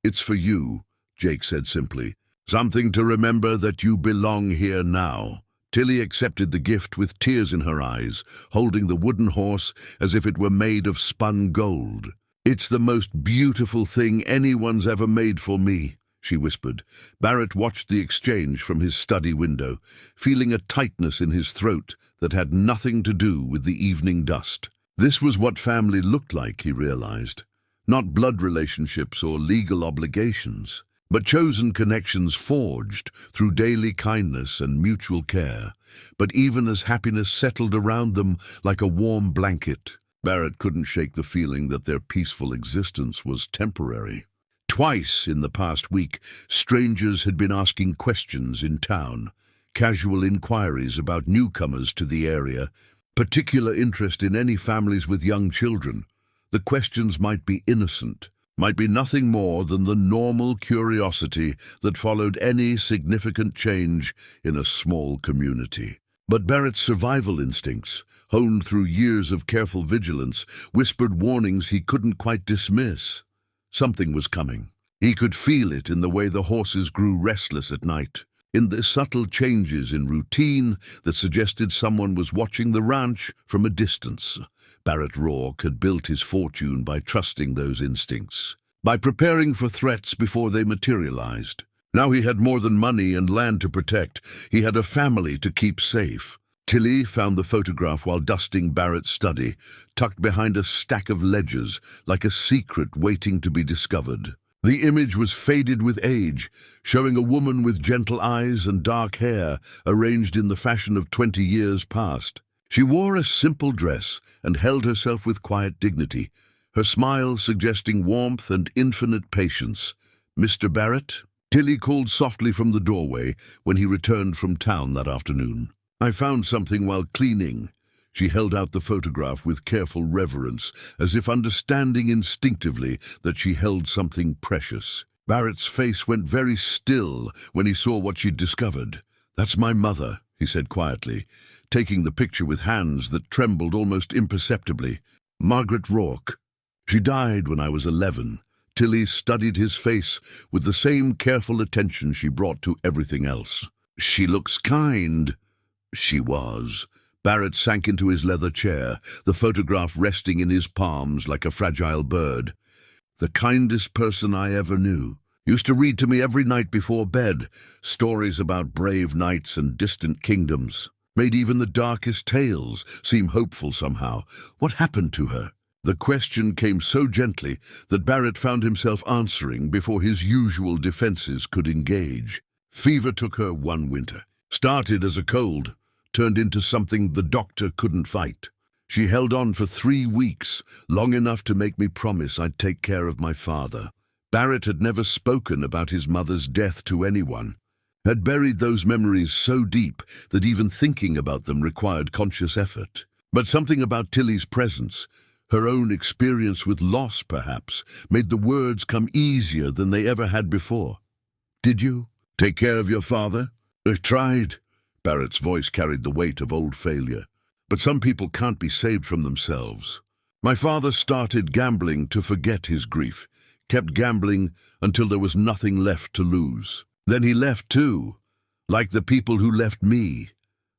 "It's for you," Jake said simply. "Something to remember that you belong here now." Tilly accepted the gift with tears in her eyes, holding the wooden horse as if it were made of spun gold. "It's the most beautiful thing anyone's ever made for me," she whispered. Barrett watched the exchange from his study window, feeling a tightness in his throat that had nothing to do with the evening dust. This was what family looked like, he realized. Not blood relationships or legal obligations, but chosen connections forged through daily kindness and mutual care. But even as happiness settled around them like a warm blanket, Barrett couldn't shake the feeling that their peaceful existence was temporary. Twice in the past week, strangers had been asking questions in town, casual inquiries about newcomers to the area, particular interest in any families with young children. The questions might be innocent, might be nothing more than the normal curiosity that followed any significant change in a small community. But Barrett's survival instincts, honed through years of careful vigilance, whispered warnings he couldn't quite dismiss. Something was coming. He could feel it in the way the horses grew restless at night, in the subtle changes in routine that suggested someone was watching the ranch from a distance. Barrett Rourke had built his fortune by trusting those instincts, by preparing for threats before they materialized. Now he had more than money and land to protect. He had a family to keep safe. Tilly found the photograph while dusting Barrett's study, tucked behind a stack of ledgers, like a secret waiting to be discovered. The image was faded with age, showing a woman with gentle eyes and dark hair, arranged in the fashion of 20 years past. She wore a simple dress and held herself with quiet dignity, her smile suggesting warmth and infinite patience. "Mr. Barrett?" Tilly called softly from the doorway when he returned from town that afternoon. "I found something while cleaning." She held out the photograph with careful reverence, as if understanding instinctively that she held something precious. Barrett's face went very still when he saw what she'd discovered. "That's my mother," he said quietly, taking the picture with hands that trembled almost imperceptibly. "Margaret Rourke. She died when I was 11. Tilly studied his face with the same careful attention she brought to everything else. "She looks kind." She was. Barrett sank into his leather chair, the photograph resting in his palms like a fragile bird. "The kindest person I ever knew. Used to read to me every night before bed, stories about brave knights and distant kingdoms. Made even the darkest tales seem hopeful somehow. What happened to her?" The question came so gently that Barrett found himself answering before his usual defenses could engage. "Fever took her one winter. Started as a cold, turned into something the doctor couldn't fight. She held on for 3 weeks, long enough to make me promise I'd take care of my father." Barrett had never spoken about his mother's death to anyone, had buried those memories so deep that even thinking about them required conscious effort. But something about Tilly's presence, her own experience with loss perhaps, made the words come easier than they ever had before. "Did you take care of your father?" "I tried." Barrett's voice carried the weight of old failure. "But some people can't be saved from themselves. My father started gambling to forget his grief, kept gambling until there was nothing left to lose. Then he left too, like the people who left me."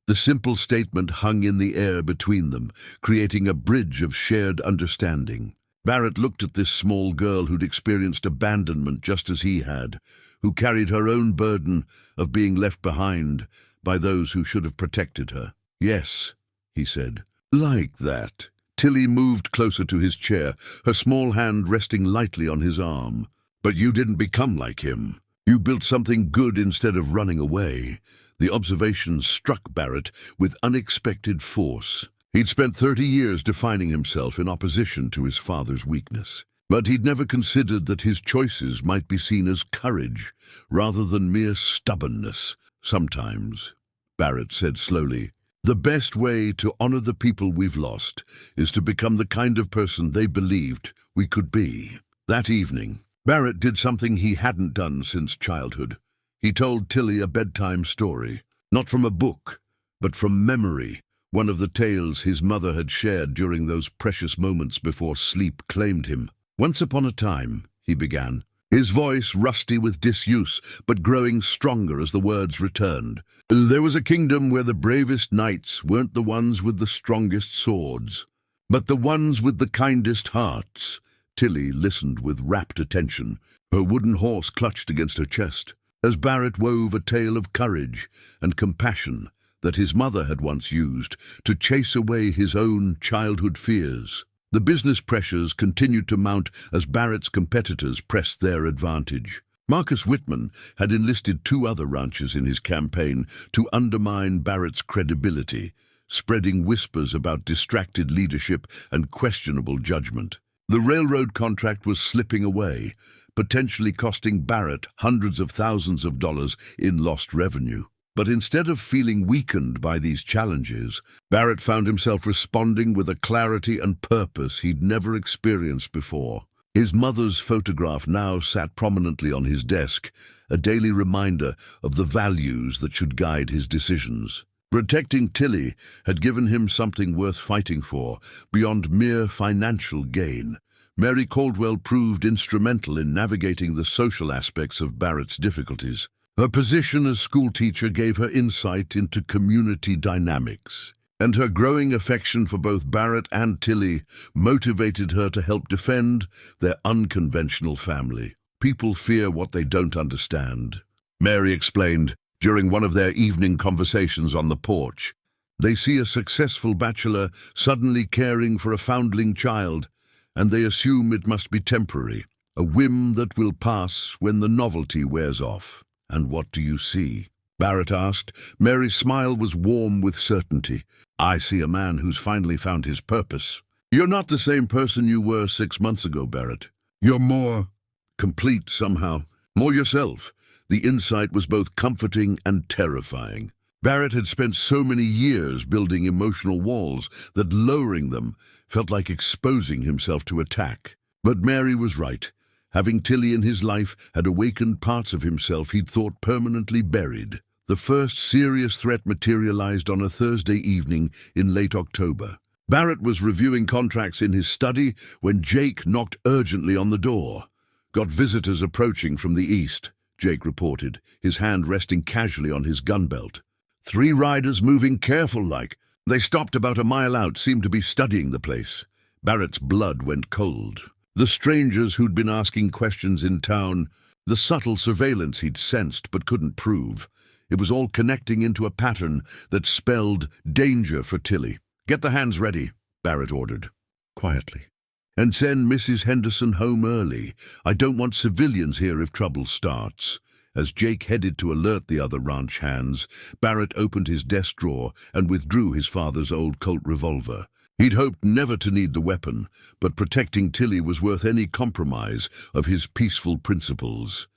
The simple statement hung in the air between them, creating a bridge of shared understanding. Barrett looked at this small girl who'd experienced abandonment just as he had, who carried her own burden of being left behind by those who should have protected her. "Yes," he said. "Like that." Tilly moved closer to his chair, her small hand resting lightly on his arm. "But you didn't become like him. You built something good instead of running away." The observation struck Barrett with unexpected force. He'd spent 30 years defining himself in opposition to his father's weakness. But he'd never considered that his choices might be seen as courage rather than mere stubbornness. Sometimes, Barrett said slowly, the best way to honor the people we've lost is to become the kind of person they believed we could be. That evening, Barrett did something he hadn't done since childhood. He told Tilly a bedtime story, not from a book, but from memory, one of the tales his mother had shared during those precious moments before sleep claimed him. Once upon a time, he began, his voice rusty with disuse, but growing stronger as the words returned. There was a kingdom where the bravest knights weren't the ones with the strongest swords, but the ones with the kindest hearts. Tilly listened with rapt attention, her wooden horse clutched against her chest, as Barrett wove a tale of courage and compassion that his mother had once used to chase away his own childhood fears. The business pressures continued to mount as Barrett's competitors pressed their advantage. Marcus Whitman had enlisted 2 other ranchers in his campaign to undermine Barrett's credibility, spreading whispers about distracted leadership and questionable judgment. The railroad contract was slipping away, potentially costing Barrett hundreds of thousands of dollars in lost revenue. But instead of feeling weakened by these challenges, Barrett found himself responding with a clarity and purpose he'd never experienced before. His mother's photograph now sat prominently on his desk, a daily reminder of the values that should guide his decisions. Protecting Tilly had given him something worth fighting for, beyond mere financial gain. Mary Caldwell proved instrumental in navigating the social aspects of Barrett's difficulties. Her position as schoolteacher gave her insight into community dynamics, and her growing affection for both Barrett and Tilly motivated her to help defend their unconventional family. People fear what they don't understand, Mary explained during one of their evening conversations on the porch. They see a successful bachelor suddenly caring for a foundling child, and they assume it must be temporary, a whim that will pass when the novelty wears off. And what do you see? Barrett asked. Mary's smile was warm with certainty. I see a man who's finally found his purpose. You're not the same person you were 6 months ago, Barrett. You're more complete somehow, more yourself. The insight was both comforting and terrifying. Barrett had spent so many years building emotional walls that lowering them felt like exposing himself to attack. But Mary was right. Having Tilly in his life had awakened parts of himself he'd thought permanently buried. The first serious threat materialized on a Thursday evening in late October. Barrett was reviewing contracts in his study when Jake knocked urgently on the door. Got visitors approaching from the east, Jake reported, his hand resting casually on his gun belt. 3 riders moving careful-like. They stopped about a mile out, seemed to be studying the place. Barrett's blood went cold. The strangers who'd been asking questions in town, the subtle surveillance he'd sensed but couldn't prove. It was all connecting into a pattern that spelled danger for Tilly. Get the hands ready, Barrett ordered, quietly. And send Mrs. Henderson home early. I don't want civilians here if trouble starts. As Jake headed to alert the other ranch hands, Barrett opened his desk drawer and withdrew his father's old Colt revolver. He'd hoped never to need the weapon, but protecting Tilly was worth any compromise of his peaceful principles.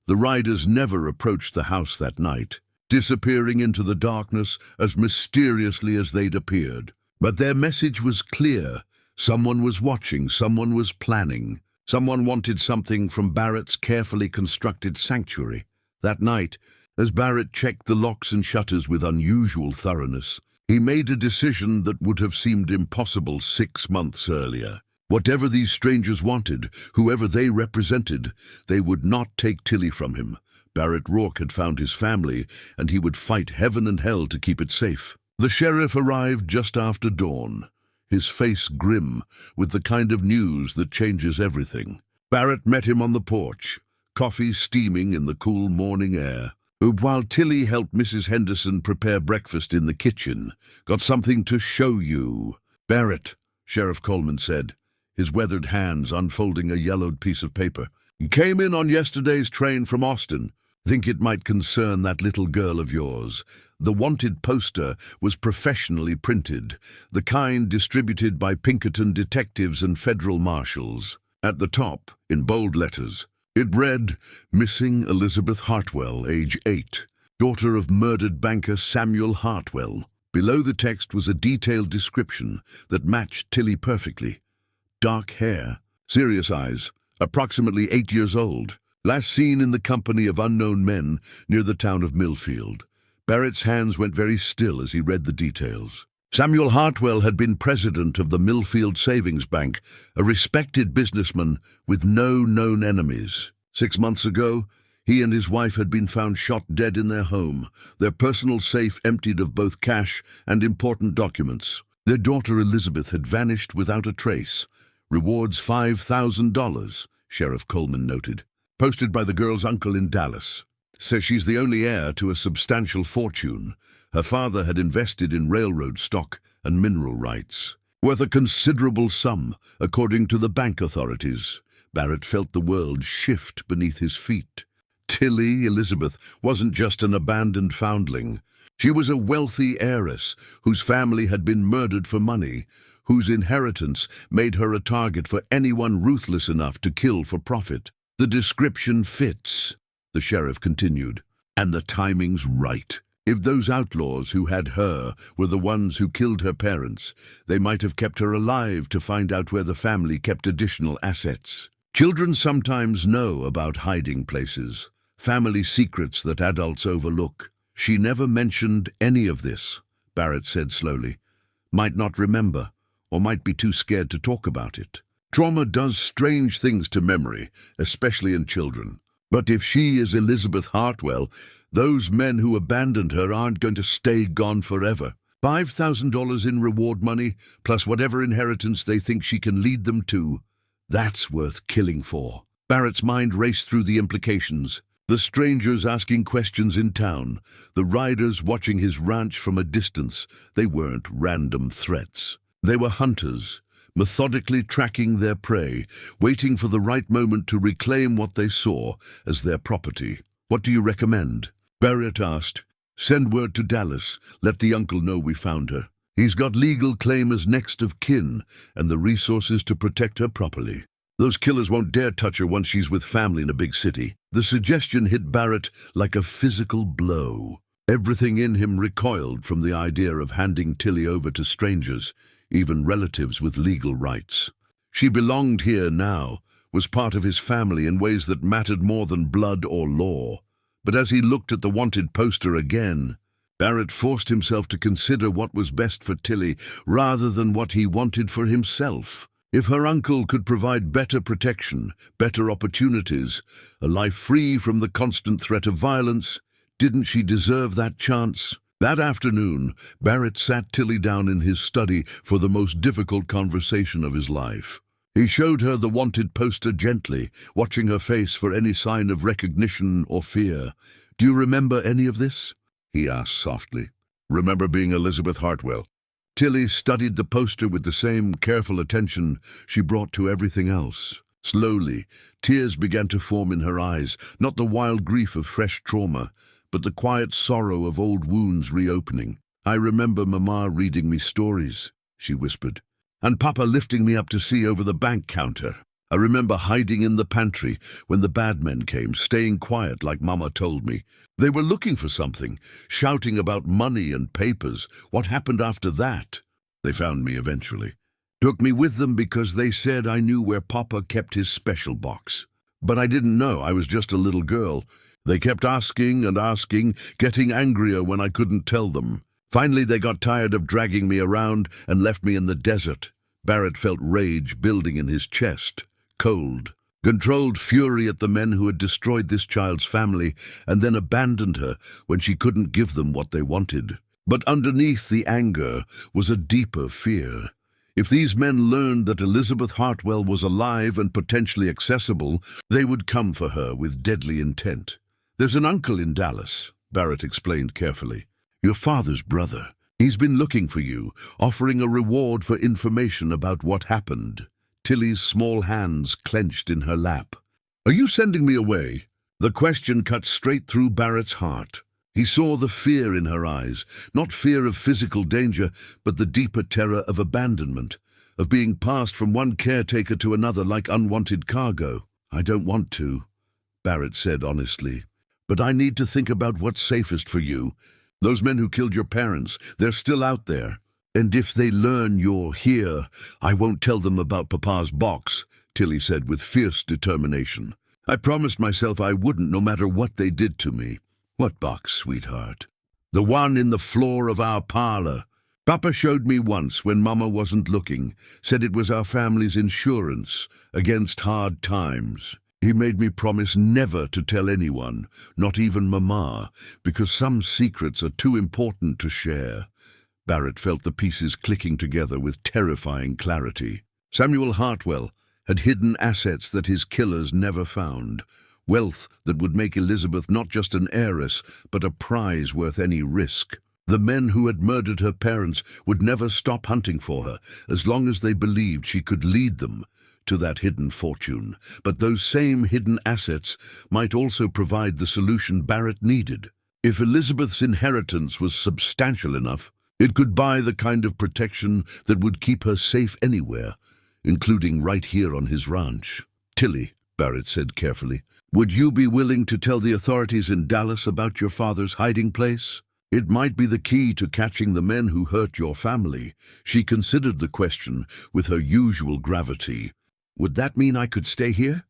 The riders never approached the house that night, disappearing into the darkness as mysteriously as they'd appeared. But their message was clear. Someone was watching, someone was planning. Someone wanted something from Barrett's carefully constructed sanctuary. That night, as Barrett checked the locks and shutters with unusual thoroughness, he made a decision that would have seemed impossible 6 months earlier. Whatever these strangers wanted, whoever they represented, they would not take Tilly from him. Barrett Rourke had found his family, and he would fight heaven and hell to keep it safe. The sheriff arrived just after dawn, his face grim, with the kind of news that changes everything. Barrett met him on the porch, coffee steaming in the cool morning air. While Tilly helped Mrs. Henderson prepare breakfast in the kitchen. Got something to show you. Barrett, Sheriff Coleman said, his weathered hands unfolding a yellowed piece of paper. Came in on yesterday's train from Austin. Think it might concern that little girl of yours. The wanted poster was professionally printed, the kind distributed by Pinkerton detectives and federal marshals. At the top, in bold letters, it read, "Missing Elizabeth Hartwell, age 8, daughter of murdered banker Samuel Hartwell." Below the text was a detailed description that matched Tilly perfectly. Dark hair, serious eyes, approximately 8 years old. Last seen in the company of unknown men near the town of Millfield. Barrett's hands went very still as he read the details. Samuel Hartwell had been president of the Millfield Savings Bank, a respected businessman with no known enemies. 6 months ago, he and his wife had been found shot dead in their home, their personal safe emptied of both cash and important documents. Their daughter Elizabeth had vanished without a trace. Rewards $5,000, Sheriff Coleman noted. Posted by the girl's uncle in Dallas. Says she's the only heir to a substantial fortune. Her father had invested in railroad stock and mineral rights, worth a considerable sum, according to the bank authorities. Barrett felt the world shift beneath his feet. Tilly Elizabeth wasn't just an abandoned foundling. She was a wealthy heiress whose family had been murdered for money, whose inheritance made her a target for anyone ruthless enough to kill for profit. "The description fits," the sheriff continued, "and the timing's right. If those outlaws who had her were the ones who killed her parents, they might have kept her alive to find out where the family kept additional assets. Children sometimes know about hiding places, family secrets that adults overlook. She never mentioned any of this," Barrett said slowly. "Might not remember, or might be too scared to talk about it. Trauma does strange things to memory, especially in children. But if she is Elizabeth Hartwell, those men who abandoned her aren't going to stay gone forever. $5,000 in reward money, plus whatever inheritance they think she can lead them to, that's worth killing for." Barrett's mind raced through the implications. The strangers asking questions in town, the riders watching his ranch from a distance. They weren't random threats. They were hunters, methodically tracking their prey, waiting for the right moment to reclaim what they saw as their property. "What do you recommend?" Barrett asked. "Send word to Dallas. Let the uncle know we found her. He's got legal claim as next of kin and the resources to protect her properly. Those killers won't dare touch her once she's with family in a big city." The suggestion hit Barrett like a physical blow. Everything in him recoiled from the idea of handing Tilly over to strangers, even relatives with legal rights. She belonged here now, was part of his family in ways that mattered more than blood or law. But as he looked at the wanted poster again, Barrett forced himself to consider what was best for Tilly rather than what he wanted for himself. If her uncle could provide better protection, better opportunities, a life free from the constant threat of violence, didn't she deserve that chance? That afternoon, Barrett sat Tilly down in his study for the most difficult conversation of his life. He showed her the wanted poster gently, watching her face for any sign of recognition or fear. "Do you remember any of this?" he asked softly. "Remember being Elizabeth Hartwell." Tilly studied the poster with the same careful attention she brought to everything else. Slowly, tears began to form in her eyes, not the wild grief of fresh trauma, but the quiet sorrow of old wounds reopening. "I remember Mama reading me stories," she whispered, "and Papa lifting me up to see over the bank counter. I remember hiding in the pantry when the bad men came, staying quiet like Mama told me. They were looking for something, shouting about money and papers. What happened after that? They found me eventually. Took me with them because they said I knew where Papa kept his special box. But I didn't know, I was just a little girl. They kept asking and asking, getting angrier when I couldn't tell them. Finally, they got tired of dragging me around and left me in the desert." Barrett felt rage building in his chest. Cold, controlled fury at the men who had destroyed this child's family and then abandoned her when she couldn't give them what they wanted. But underneath the anger was a deeper fear. If these men learned that Elizabeth Hartwell was alive and potentially accessible, they would come for her with deadly intent. "There's an uncle in Dallas," Barrett explained carefully. "Your father's brother. He's been looking for you, offering a reward for information about what happened." Tilly's small hands clenched in her lap. "Are you sending me away?" The question cut straight through Barrett's heart. He saw the fear in her eyes, not fear of physical danger, but the deeper terror of abandonment. of being passed from one caretaker to another like unwanted cargo. I don't want to, Barrett said honestly. But I need to think about what's safest for you. Those men who killed your parents, they're still out there. And if they learn you're here, I won't tell them about Papa's box, Tilly said with fierce determination. I promised myself I wouldn't, no matter what they did to me. What box, sweetheart? The one in the floor of our parlor. Papa showed me once when Mama wasn't looking, said it was our family's insurance against hard times. He made me promise never to tell anyone, not even Mama, because some secrets are too important to share. Barrett felt the pieces clicking together with terrifying clarity. Samuel Hartwell had hidden assets that his killers never found, wealth that would make Elizabeth not just an heiress, but a prize worth any risk. The men who had murdered her parents would never stop hunting for her, as long as they believed she could lead them to that hidden fortune. But those same hidden assets might also provide the solution Barrett needed. If Elizabeth's inheritance was substantial enough, it could buy the kind of protection that would keep her safe anywhere, including right here on his ranch. Tilly, Barrett said carefully, would you be willing to tell the authorities in Dallas about your father's hiding place? It might be the key to catching the men who hurt your family. She considered the question with her usual gravity. Would that mean I could stay here?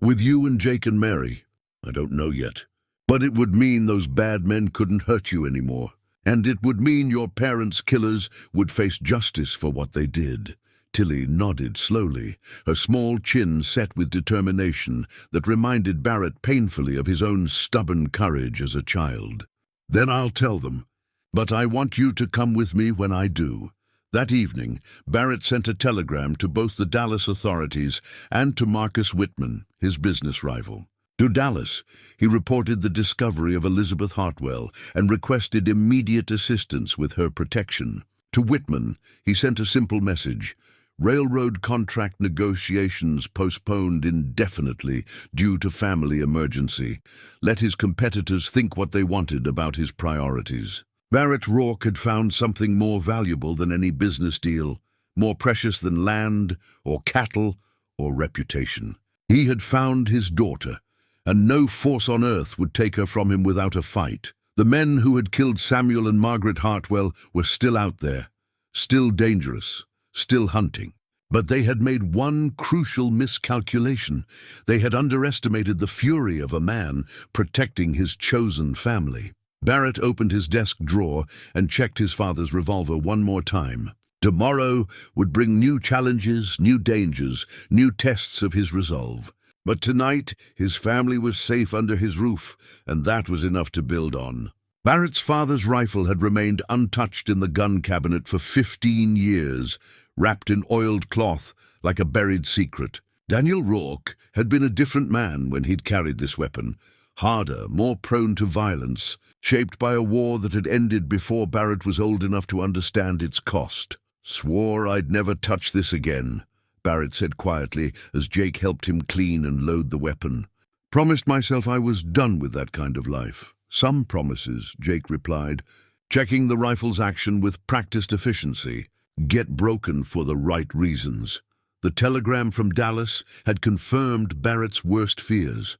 With you and Jake and Mary? I don't know yet. But it would mean those bad men couldn't hurt you anymore. And it would mean your parents' killers would face justice for what they did. Tilly nodded slowly, her small chin set with determination that reminded Barrett painfully of his own stubborn courage as a child. Then I'll tell them, but I want you to come with me when I do. That evening, Barrett sent a telegram to both the Dallas authorities and to Marcus Whitman, his business rival. To Dallas, he reported the discovery of Elizabeth Hartwell and requested immediate assistance with her protection. To Whitman, he sent a simple message: railroad contract negotiations postponed indefinitely due to family emergency. Let his competitors think what they wanted about his priorities. Barrett Rourke had found something more valuable than any business deal, more precious than land or cattle or reputation. He had found his daughter, and no force on earth would take her from him without a fight. The men who had killed Samuel and Margaret Hartwell were still out there, still dangerous, still hunting. But they had made one crucial miscalculation. They had underestimated the fury of a man protecting his chosen family. Barrett opened his desk drawer and checked his father's revolver one more time. Tomorrow would bring new challenges, new dangers, new tests of his resolve. But tonight, his family was safe under his roof, and that was enough to build on. Barrett's father's rifle had remained untouched in the gun cabinet for 15 years, wrapped in oiled cloth like a buried secret. Daniel Rourke had been a different man when he'd carried this weapon, harder, more prone to violence, shaped by a war that had ended before Barrett was old enough to understand its cost. Swore I'd never touch this again, Barrett said quietly as Jake helped him clean and load the weapon. Promised myself I was done with that kind of life. Some promises, Jake replied, checking the rifle's action with practiced efficiency. Get broken for the right reasons. The telegram from Dallas had confirmed Barrett's worst fears.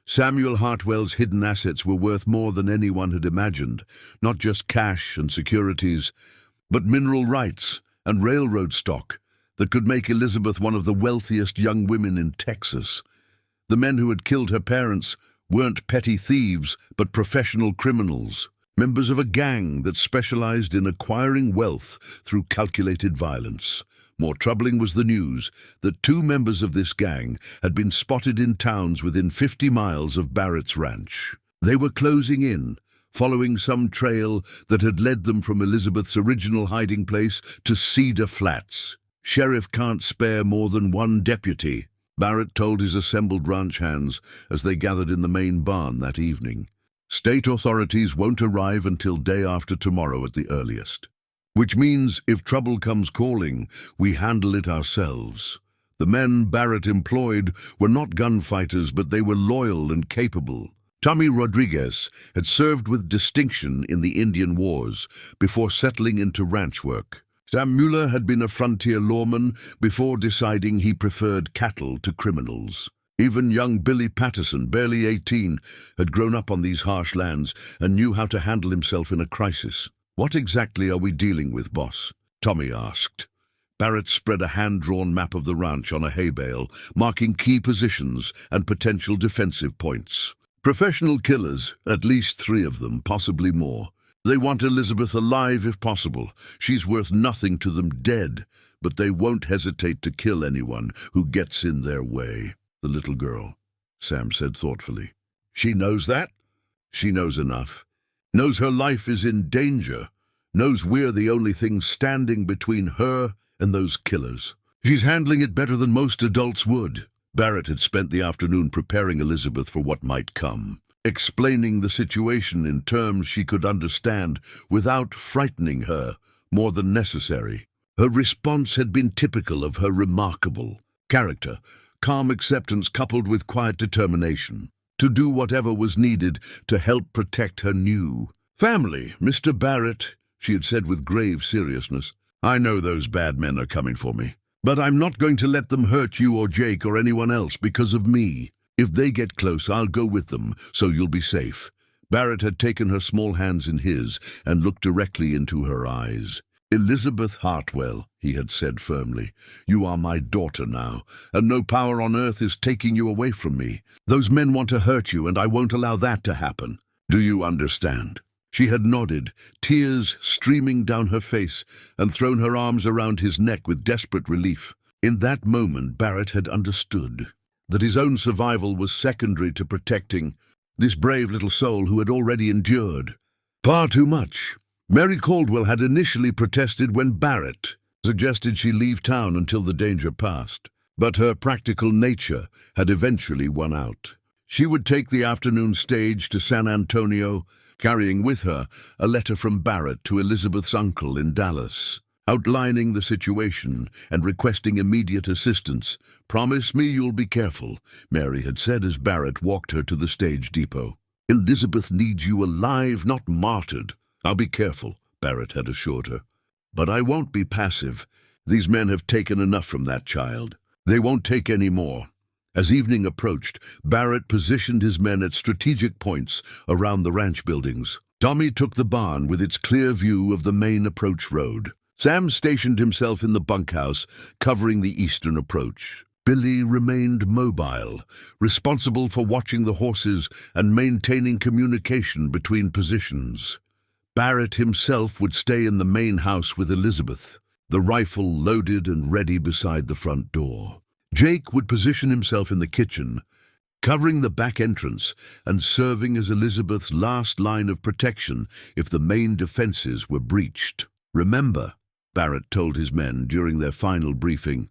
Samuel Hartwell's hidden assets were worth more than anyone had imagined, not just cash and securities, but mineral rights and railroad stock that could make Elizabeth one of the wealthiest young women in Texas. The men who had killed her parents weren't petty thieves, but professional criminals, members of a gang that specialized in acquiring wealth through calculated violence. More troubling was the news that 2 members of this gang had been spotted in towns within 50 miles of Barrett's ranch. They were closing in, following some trail that had led them from Elizabeth's original hiding place to Cedar Flats. Sheriff can't spare more than 1 deputy, Barrett told his assembled ranch hands as they gathered in the main barn that evening. State authorities won't arrive until day after tomorrow at the earliest. Which means if trouble comes calling, we handle it ourselves. The men Barrett employed were not gunfighters, but they were loyal and capable. Tommy Rodriguez had served with distinction in the Indian Wars before settling into ranch work. Sam Mueller had been a frontier lawman before deciding he preferred cattle to criminals. Even young Billy Patterson, barely 18, had grown up on these harsh lands and knew how to handle himself in a crisis. "What exactly are we dealing with, boss?" Tommy asked. Barrett spread a hand-drawn map of the ranch on a hay bale, marking key positions and potential defensive points. "Professional killers, at least 3 of them, possibly more. They want Elizabeth alive if possible. She's worth nothing to them dead, but they won't hesitate to kill anyone who gets in their way." "The little girl," Sam said thoughtfully. "She knows that?" "She knows enough. Knows her life is in danger. Knows we're the only thing standing between her and those killers. She's handling it better than most adults would." Barrett had spent the afternoon preparing Elizabeth for what might come, explaining the situation in terms she could understand without frightening her more than necessary. Her response had been typical of her remarkable character, calm acceptance coupled with quiet determination to do whatever was needed to help protect her new family. "Mr. Barrett," she had said with grave seriousness, "I know those bad men are coming for me, but I'm not going to let them hurt you or Jake or anyone else because of me. If they get close, I'll go with them, so you'll be safe." Barrett had taken her small hands in his and looked directly into her eyes. "Elizabeth Hartwell," he had said firmly, "you are my daughter now, and no power on earth is taking you away from me. Those men want to hurt you, and I won't allow that to happen. Do you understand?" She had nodded, tears streaming down her face, and thrown her arms around his neck with desperate relief. In that moment, Barrett had understood that his own survival was secondary to protecting this brave little soul who had already endured far too much. Mary Caldwell had initially protested when Barrett suggested she leave town until the danger passed, but her practical nature had eventually won out. She would take the afternoon stage to San Antonio, carrying with her a letter from Barrett to Elizabeth's uncle in Dallas, outlining the situation and requesting immediate assistance. "Promise me you'll be careful," Mary had said as Barrett walked her to the stage depot. "Elizabeth needs you alive, not martyred." "I'll be careful," Barrett had assured her. "But I won't be passive. These men have taken enough from that child. They won't take any more." As evening approached, Barrett positioned his men at strategic points around the ranch buildings. Tommy took the barn with its clear view of the main approach road. Sam stationed himself in the bunkhouse, covering the eastern approach. Billy remained mobile, responsible for watching the horses and maintaining communication between positions. Barrett himself would stay in the main house with Elizabeth, the rifle loaded and ready beside the front door. Jake would position himself in the kitchen, covering the back entrance and serving as Elizabeth's last line of protection if the main defenses were breached. "Remember," Barrett told his men during their final briefing,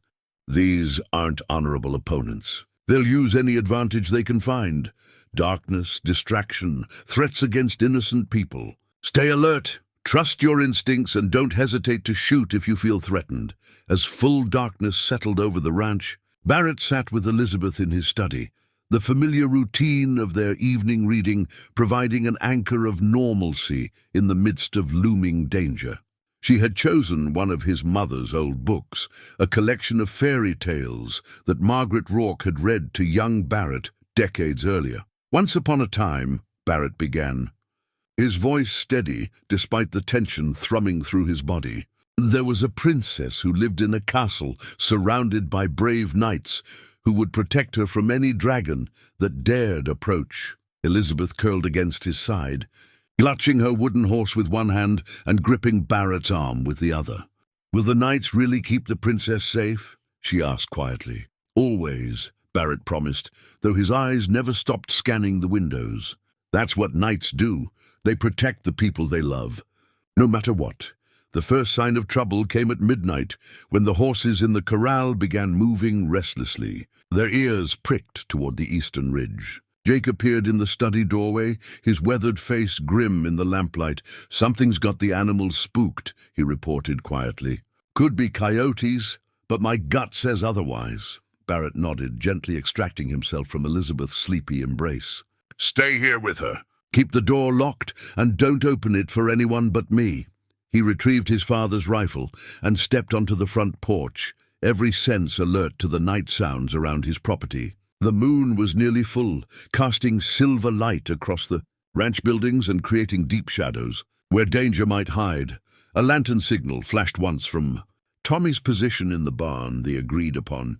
"these aren't honorable opponents. They'll use any advantage they can find. Darkness, distraction, threats against innocent people. Stay alert, trust your instincts, and don't hesitate to shoot if you feel threatened." As full darkness settled over the ranch, Barrett sat with Elizabeth in his study, the familiar routine of their evening reading providing an anchor of normalcy in the midst of looming danger. She had chosen one of his mother's old books, a collection of fairy tales that Barrett Rourke had read to young Barrett decades earlier. "Once upon a time," Barrett began, his voice steady despite the tension thrumming through his body, "there was a princess who lived in a castle surrounded by brave knights who would protect her from any dragon that dared approach." Elizabeth curled against his side, clutching her wooden horse with one hand and gripping Barrett's arm with the other. "Will the knights really keep the princess safe?" she asked quietly. "Always," Barrett promised, though his eyes never stopped scanning the windows. "That's what knights do. They protect the people they love, no matter what." The first sign of trouble came at midnight, when the horses in the corral began moving restlessly, their ears pricked toward the eastern ridge. Jake appeared in the study doorway, his weathered face grim in the lamplight. "Something's got the animals spooked," he reported quietly. "Could be coyotes, but my gut says otherwise." Barrett nodded, gently extracting himself from Elizabeth's sleepy embrace. "Stay here with her. Keep the door locked, and don't open it for anyone but me." He retrieved his father's rifle and stepped onto the front porch, every sense alert to the night sounds around his property. The moon was nearly full, casting silver light across the ranch buildings and creating deep shadows. Where danger might hide, a lantern signal flashed once from Tommy's position in the barn, the agreed-upon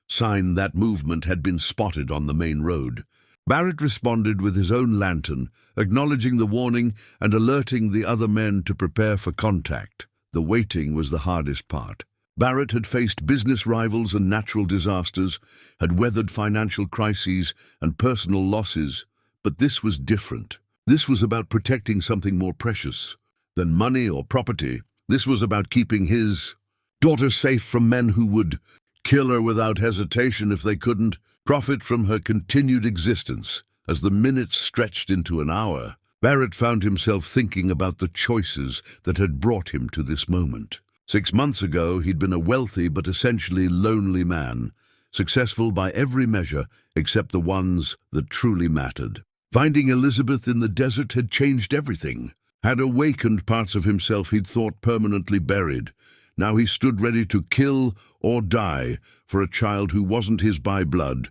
sign that movement had been spotted on the main road. Barrett responded with his own lantern, acknowledging the warning and alerting the other men to prepare for contact. The waiting was the hardest part. Barrett had faced business rivals and natural disasters, had weathered financial crises and personal losses, but this was different. This was about protecting something more precious than money or property. This was about keeping his daughter safe from men who would kill her without hesitation if they couldn't profit from her continued existence. As the minutes stretched into an hour, Barrett found himself thinking about the choices that had brought him to this moment. 6 months ago, he'd been a wealthy but essentially lonely man, successful by every measure except the ones that truly mattered. Finding Elizabeth in the desert had changed everything, had awakened parts of himself he'd thought permanently buried. Now he stood ready to kill or die for a child who wasn't his by blood,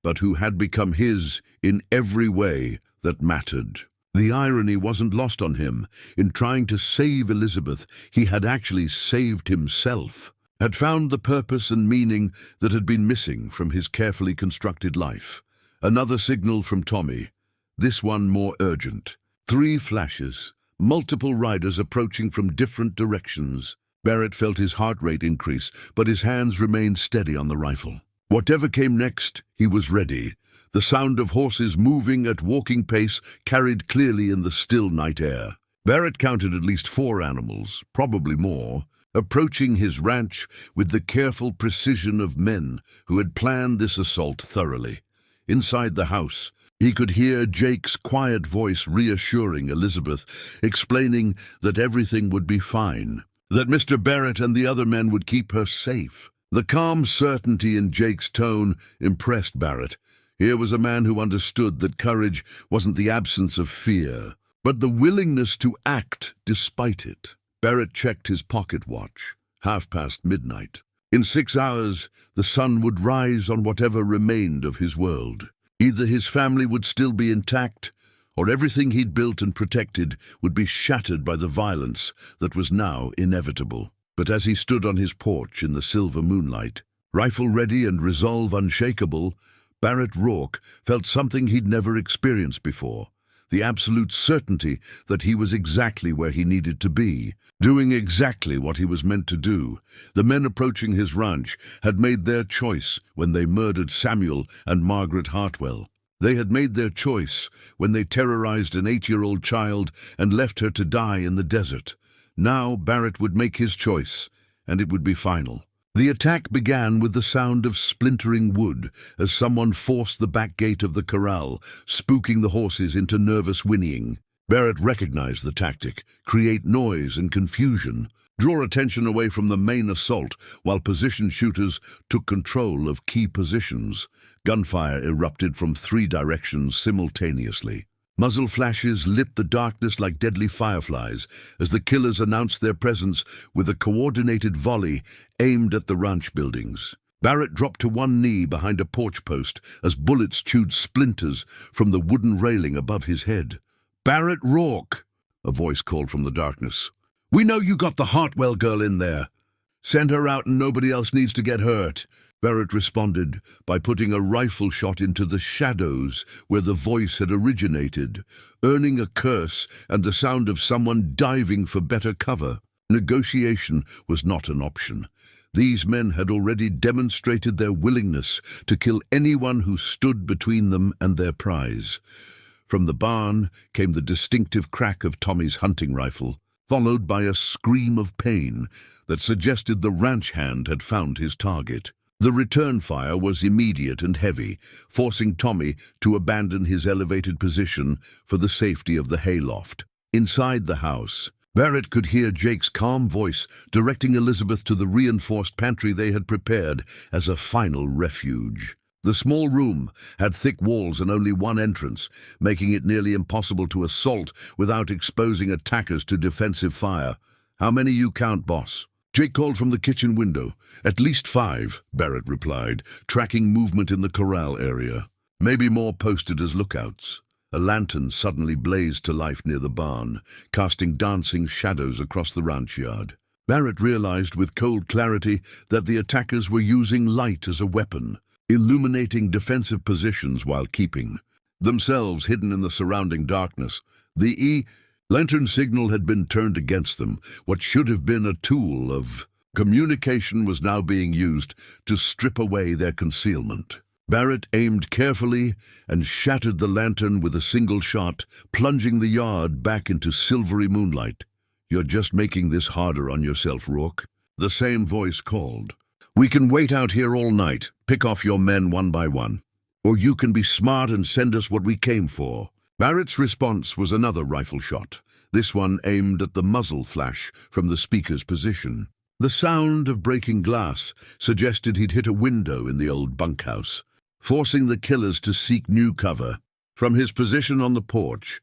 but who had become his in every way that mattered. The irony wasn't lost on him. In trying to save Elizabeth, he had actually saved himself, had found the purpose and meaning that had been missing from his carefully constructed life. Another signal from Tommy, this one more urgent. 3 flashes, multiple riders approaching from different directions. Barrett felt his heart rate increase, but his hands remained steady on the rifle. Whatever came next, he was ready. The sound of horses moving at walking pace carried clearly in the still night air. Barrett counted at least 4 animals, probably more, approaching his ranch with the careful precision of men who had planned this assault thoroughly. Inside the house, he could hear Jake's quiet voice reassuring Elizabeth, explaining that everything would be fine, that Mr. Barrett and the other men would keep her safe. The calm certainty in Jake's tone impressed Barrett. Here was a man who understood that courage wasn't the absence of fear, but the willingness to act despite it. Barrett checked his pocket watch. midnight. In 6 hours, the sun would rise on whatever remained of his world. Either his family would still be intact, or everything he'd built and protected would be shattered by the violence that was now inevitable. But as he stood on his porch in the silver moonlight, rifle ready and resolve unshakable, Barrett Rourke felt something he'd never experienced before, the absolute certainty that he was exactly where he needed to be, doing exactly what he was meant to do. The men approaching his ranch had made their choice when they murdered Samuel and Margaret Hartwell. They had made their choice when they terrorized an 8-year-old child and left her to die in the desert. Now Barrett would make his choice, and it would be final. The attack began with the sound of splintering wood as someone forced the back gate of the corral, spooking the horses into nervous whinnying. Barrett recognized the tactic: create noise and confusion, draw attention away from the main assault while position shooters took control of key positions. Gunfire erupted from 3 directions simultaneously. Muzzle flashes lit the darkness like deadly fireflies as the killers announced their presence with a coordinated volley aimed at the ranch buildings. Barrett dropped to one knee behind a porch post as bullets chewed splinters from the wooden railing above his head. "Barrett Rourke," a voice called from the darkness. "We know you got the Hartwell girl in there. Send her out and nobody else needs to get hurt." Barrett responded by putting a rifle shot into the shadows where the voice had originated, earning a curse and the sound of someone diving for better cover. Negotiation was not an option. These men had already demonstrated their willingness to kill anyone who stood between them and their prize. From the barn came the distinctive crack of Tommy's hunting rifle, followed by a scream of pain that suggested the ranch hand had found his target. The return fire was immediate and heavy, forcing Tommy to abandon his elevated position for the safety of the hayloft. Inside the house, Barrett could hear Jake's calm voice directing Elizabeth to the reinforced pantry they had prepared as a final refuge. The small room had thick walls and only one entrance, making it nearly impossible to assault without exposing attackers to defensive fire. How many you count, boss? Jake called from the kitchen window. At least 5, Barrett replied, tracking movement in the corral area. Maybe more posted as lookouts. A lantern suddenly blazed to life near the barn, casting dancing shadows across the ranch yard. Barrett realized with cold clarity that the attackers were using light as a weapon, illuminating defensive positions while keeping themselves hidden in the surrounding darkness. The lantern signal had been turned against them. What should have been a tool of communication was now being used to strip away their concealment. Barrett aimed carefully and shattered the lantern with a single shot, plunging the yard back into silvery moonlight. "You're just making this harder on yourself, Rourke," the same voice called. "We can wait out here all night, pick off your men one by one. Or you can be smart and send us what we came for." Barrett's response was another rifle shot, this one aimed at the muzzle flash from the speaker's position. The sound of breaking glass suggested he'd hit a window in the old bunkhouse, forcing the killers to seek new cover. From his position on the porch,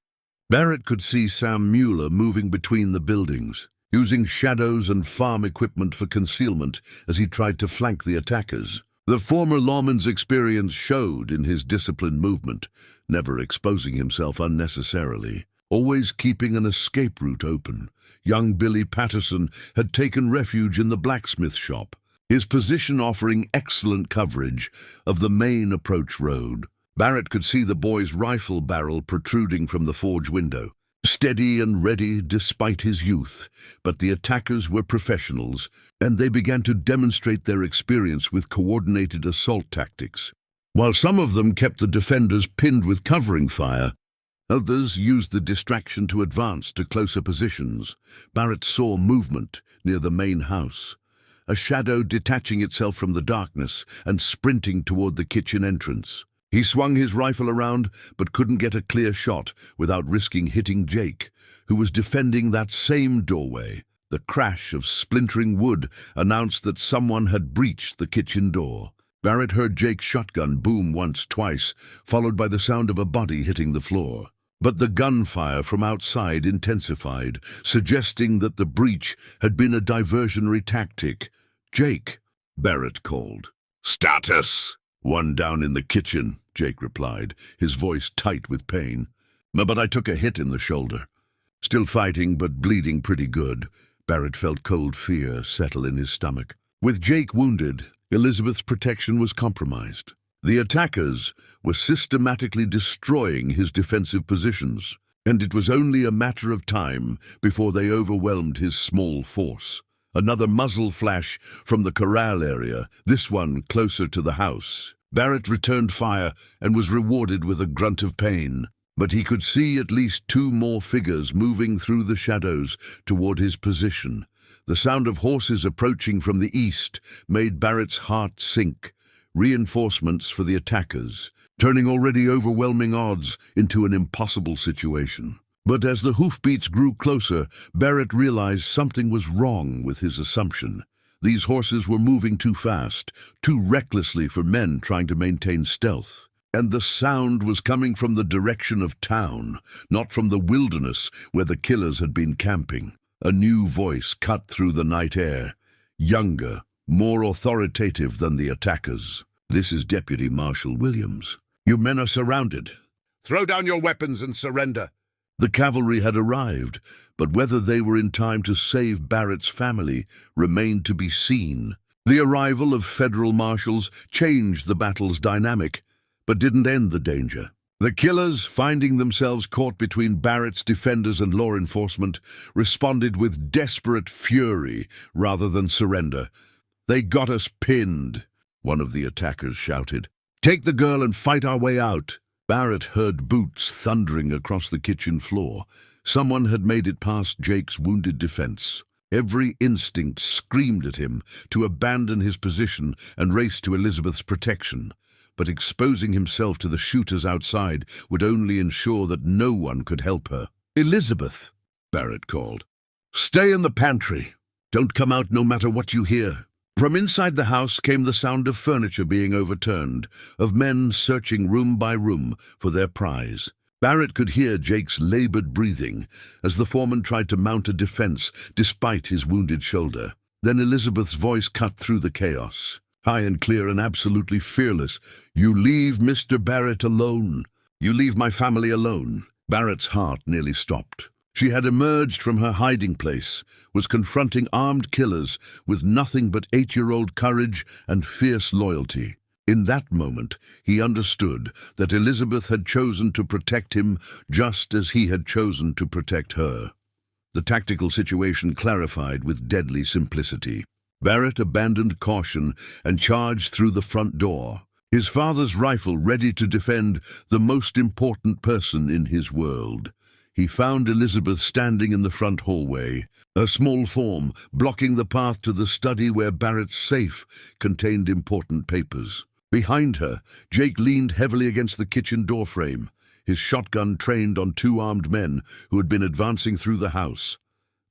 Barrett could see Sam Mueller moving between the buildings, using shadows and farm equipment for concealment as he tried to flank the attackers. The former lawman's experience showed in his disciplined movement, never exposing himself unnecessarily, always keeping an escape route open. Young Billy Patterson had taken refuge in the blacksmith shop, his position offering excellent coverage of the main approach road. Barrett could see the boy's rifle barrel protruding from the forge window, steady and ready despite his youth. But the attackers were professionals, and they began to demonstrate their experience with coordinated assault tactics. While some of them kept the defenders pinned with covering fire, others used the distraction to advance to closer positions. Barrett saw movement near the main house, a shadow detaching itself from the darkness and sprinting toward the kitchen entrance. He swung his rifle around, but couldn't get a clear shot without risking hitting Jake, who was defending that same doorway. The crash of splintering wood announced that someone had breached the kitchen door. Barrett heard Jake's shotgun boom once, twice, followed by the sound of a body hitting the floor. But the gunfire from outside intensified, suggesting that the breach had been a diversionary tactic. "Jake," Barrett called. "Status!" "One down in the kitchen," Jake replied, his voice tight with pain. "But I took a hit in the shoulder. Still fighting, but bleeding pretty good." Barrett felt cold fear settle in his stomach. With Jake wounded, Elizabeth's protection was compromised. The attackers were systematically destroying his defensive positions, and it was only a matter of time before they overwhelmed his small force. Another muzzle flash from the corral area, this one closer to the house. Barrett returned fire and was rewarded with a grunt of pain, but he could see at least 2 more figures moving through the shadows toward his position. The sound of horses approaching from the east made Barrett's heart sink. Reinforcements for the attackers, turning already overwhelming odds into an impossible situation. But as the hoofbeats grew closer, Barrett realized something was wrong with his assumption. These horses were moving too fast, too recklessly for men trying to maintain stealth. And the sound was coming from the direction of town, not from the wilderness where the killers had been camping. A new voice cut through the night air, younger, more authoritative than the attackers. "This is Deputy Marshal Williams. You men are surrounded. Throw down your weapons and surrender." The cavalry had arrived, but whether they were in time to save Barrett's family remained to be seen. The arrival of federal marshals changed the battle's dynamic, but didn't end the danger. The killers, finding themselves caught between Barrett's defenders and law enforcement, responded with desperate fury rather than surrender. "They got us pinned," one of the attackers shouted. "Take the girl and fight our way out." Barrett heard boots thundering across the kitchen floor. Someone had made it past Jake's wounded defense. Every instinct screamed at him to abandon his position and race to Elizabeth's protection. But exposing himself to the shooters outside would only ensure that no one could help her. "Elizabeth," Barrett called. "Stay in the pantry. Don't come out no matter what you hear." From inside the house came the sound of furniture being overturned, of men searching room by room for their prize. Barrett could hear Jake's labored breathing as the foreman tried to mount a defense despite his wounded shoulder. Then Elizabeth's voice cut through the chaos. High and clear and absolutely fearless. "You leave Mr. Barrett alone. You leave my family alone." Barrett's heart nearly stopped. She had emerged from her hiding place, was confronting armed killers with nothing but 8-year-old courage and fierce loyalty. In that moment, he understood that Elizabeth had chosen to protect him just as he had chosen to protect her. The tactical situation clarified with deadly simplicity. Barrett abandoned caution and charged through the front door, his father's rifle ready to defend the most important person in his world. He found Elizabeth standing in the front hallway, a small form blocking the path to the study where Barrett's safe contained important papers. Behind her, Jake leaned heavily against the kitchen doorframe, his shotgun trained on 2 armed men who had been advancing through the house.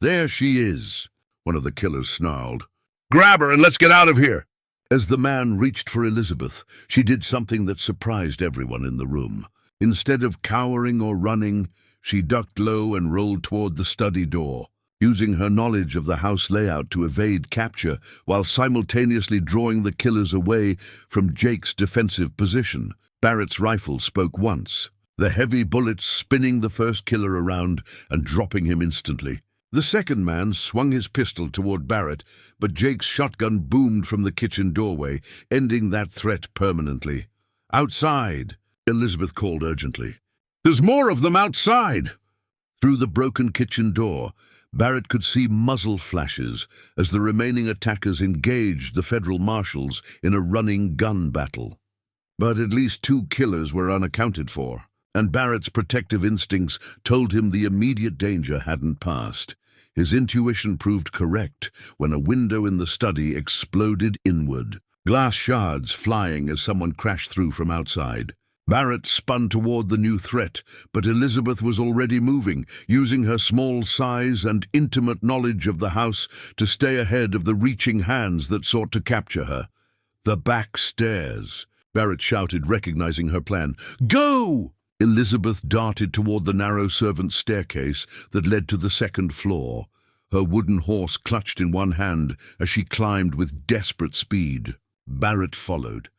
"There she is," one of the killers snarled. "Grab her and let's get out of here." As the man reached for Elizabeth, she did something that surprised everyone in the room. Instead of cowering or running, she ducked low and rolled toward the study door, using her knowledge of the house layout to evade capture while simultaneously drawing the killers away from Jake's defensive position. Barrett's rifle spoke once, the heavy bullets spinning the first killer around and dropping him instantly. The second man swung his pistol toward Barrett, but Jake's shotgun boomed from the kitchen doorway, ending that threat permanently. "Outside!" Elizabeth called urgently. "There's more of them outside!" Through the broken kitchen door, Barrett could see muzzle flashes as the remaining attackers engaged the federal marshals in a running gun battle. But at least 2 killers were unaccounted for, and Barrett's protective instincts told him the immediate danger hadn't passed. His intuition proved correct when a window in the study exploded inward, glass shards flying as someone crashed through from outside. Barrett spun toward the new threat, but Elizabeth was already moving, using her small size and intimate knowledge of the house to stay ahead of the reaching hands that sought to capture her. "The back stairs," Barrett shouted, recognizing her plan. "Go!" Elizabeth darted toward the narrow servants' staircase that led to the 2nd floor, her wooden horse clutched in one hand as she climbed with desperate speed. Barrett followed,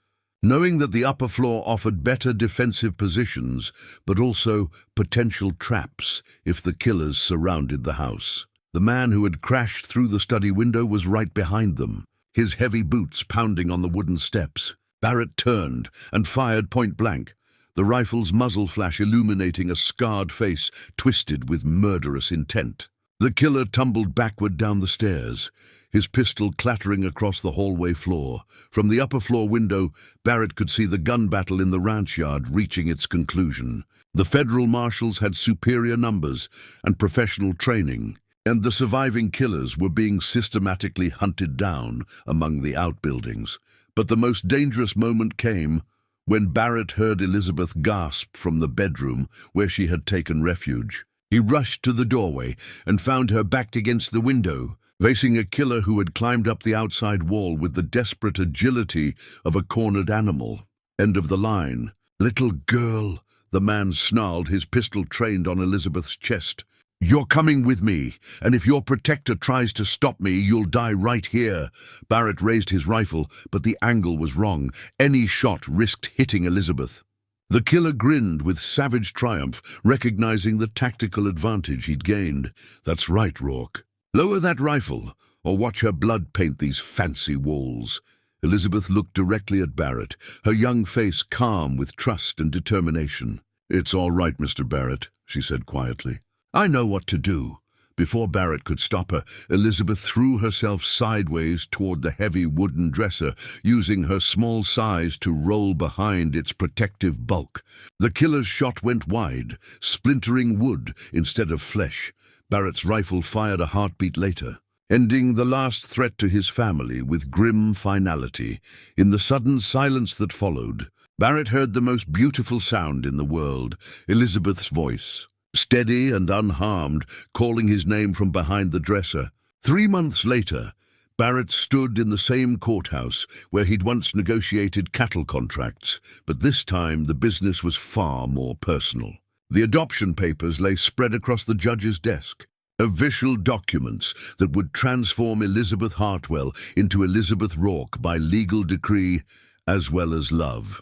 knowing that the upper floor offered better defensive positions, but also potential traps if the killers surrounded the house. The man who had crashed through the study window was right behind them, his heavy boots pounding on the wooden steps. Barrett turned and fired point blank, the rifle's muzzle flash illuminating a scarred face twisted with murderous intent. The killer tumbled backward down the stairs, his pistol clattering across the hallway floor. From the upper floor window, Barrett could see the gun battle in the ranch yard reaching its conclusion. The federal marshals had superior numbers and professional training, and the surviving killers were being systematically hunted down among the outbuildings. But the most dangerous moment came when Barrett heard Elizabeth gasp from the bedroom where she had taken refuge. He rushed to the doorway and found her backed against the window, facing a killer who had climbed up the outside wall with the desperate agility of a cornered animal. End of the line. "Little girl," the man snarled, his pistol trained on Elizabeth's chest. "You're coming with me, and if your protector tries to stop me, you'll die right here." Barrett raised his rifle, but the angle was wrong. Any shot risked hitting Elizabeth. The killer grinned with savage triumph, recognizing the tactical advantage he'd gained. "That's right, Rourke. Lower that rifle, or watch her blood paint these fancy walls." Elizabeth looked directly at Barrett, her young face calm with trust and determination. "It's all right, Mr. Barrett," she said quietly. "I know what to do." Before Barrett could stop her, Elizabeth threw herself sideways toward the heavy wooden dresser, using her small size to roll behind its protective bulk. The killer's shot went wide, splintering wood instead of flesh. Barrett's rifle fired a heartbeat later, ending the last threat to his family with grim finality. In the sudden silence that followed, Barrett heard the most beautiful sound in the world, Elizabeth's voice, steady and unharmed, calling his name from behind the dresser. 3 months later, Barrett stood in the same courthouse where he'd once negotiated cattle contracts, but this time the business was far more personal. The adoption papers lay spread across the judge's desk. Official documents that would transform Elizabeth Hartwell into Elizabeth Rourke by legal decree, as well as love.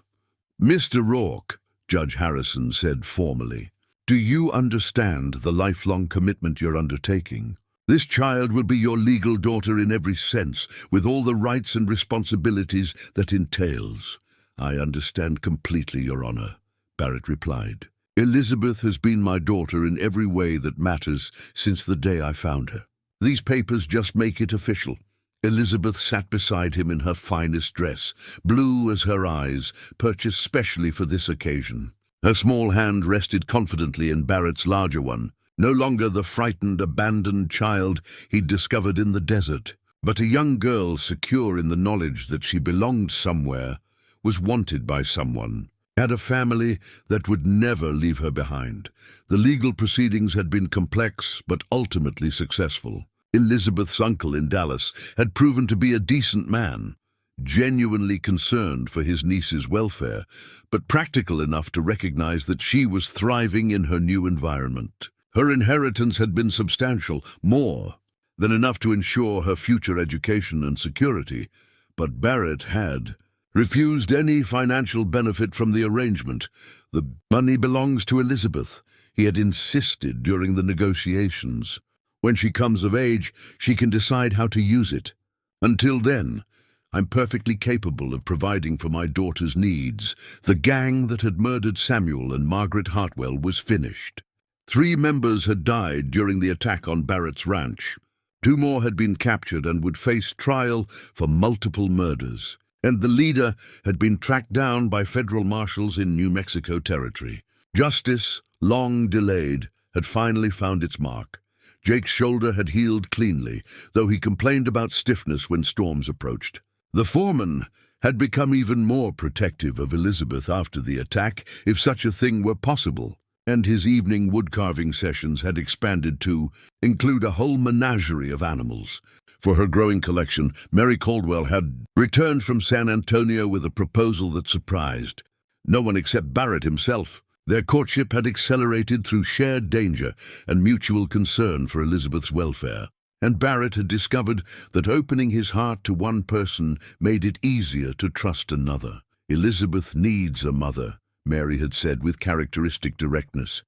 "Mr. Rourke," Judge Harrison said formally, "do you understand the lifelong commitment you're undertaking? This child will be your legal daughter in every sense, with all the rights and responsibilities that entails." "I understand completely, Your Honor," Barrett replied. "Elizabeth has been my daughter in every way that matters since the day I found her. These papers just make it official." Elizabeth sat beside him in her finest dress, blue as her eyes, purchased specially for this occasion. Her small hand rested confidently in Barrett's larger one, no longer the frightened, abandoned child he'd discovered in the desert, but a young girl secure in the knowledge that she belonged somewhere, was wanted by someone, had a family that would never leave her behind. The legal proceedings had been complex, but ultimately successful. Elizabeth's uncle in Dallas had proven to be a decent man, genuinely concerned for his niece's welfare, but practical enough to recognize that she was thriving in her new environment. Her inheritance had been substantial, more than enough to ensure her future education and security, but Barrett had refused any financial benefit from the arrangement. "The money belongs to Elizabeth," he had insisted during the negotiations. "When she comes of age, she can decide how to use it. Until then, I'm perfectly capable of providing for my daughter's needs." The gang that had murdered Samuel and Margaret Hartwell was finished. 3 members had died during the attack on Barrett's ranch. 2 more had been captured and would face trial for multiple murders. And the leader had been tracked down by federal marshals in New Mexico territory. Justice, long delayed, had finally found its mark. Jake's shoulder had healed cleanly, though he complained about stiffness when storms approached. The foreman had become even more protective of Elizabeth after the attack, if such a thing were possible, and his evening woodcarving sessions had expanded to include a whole menagerie of animals. For her growing collection, Mary Caldwell had returned from San Antonio with a proposal that surprised no one except Barrett himself. Their courtship had accelerated through shared danger and mutual concern for Elizabeth's welfare, and Barrett had discovered that opening his heart to one person made it easier to trust another. "Elizabeth needs a mother," Mary had said with characteristic directness,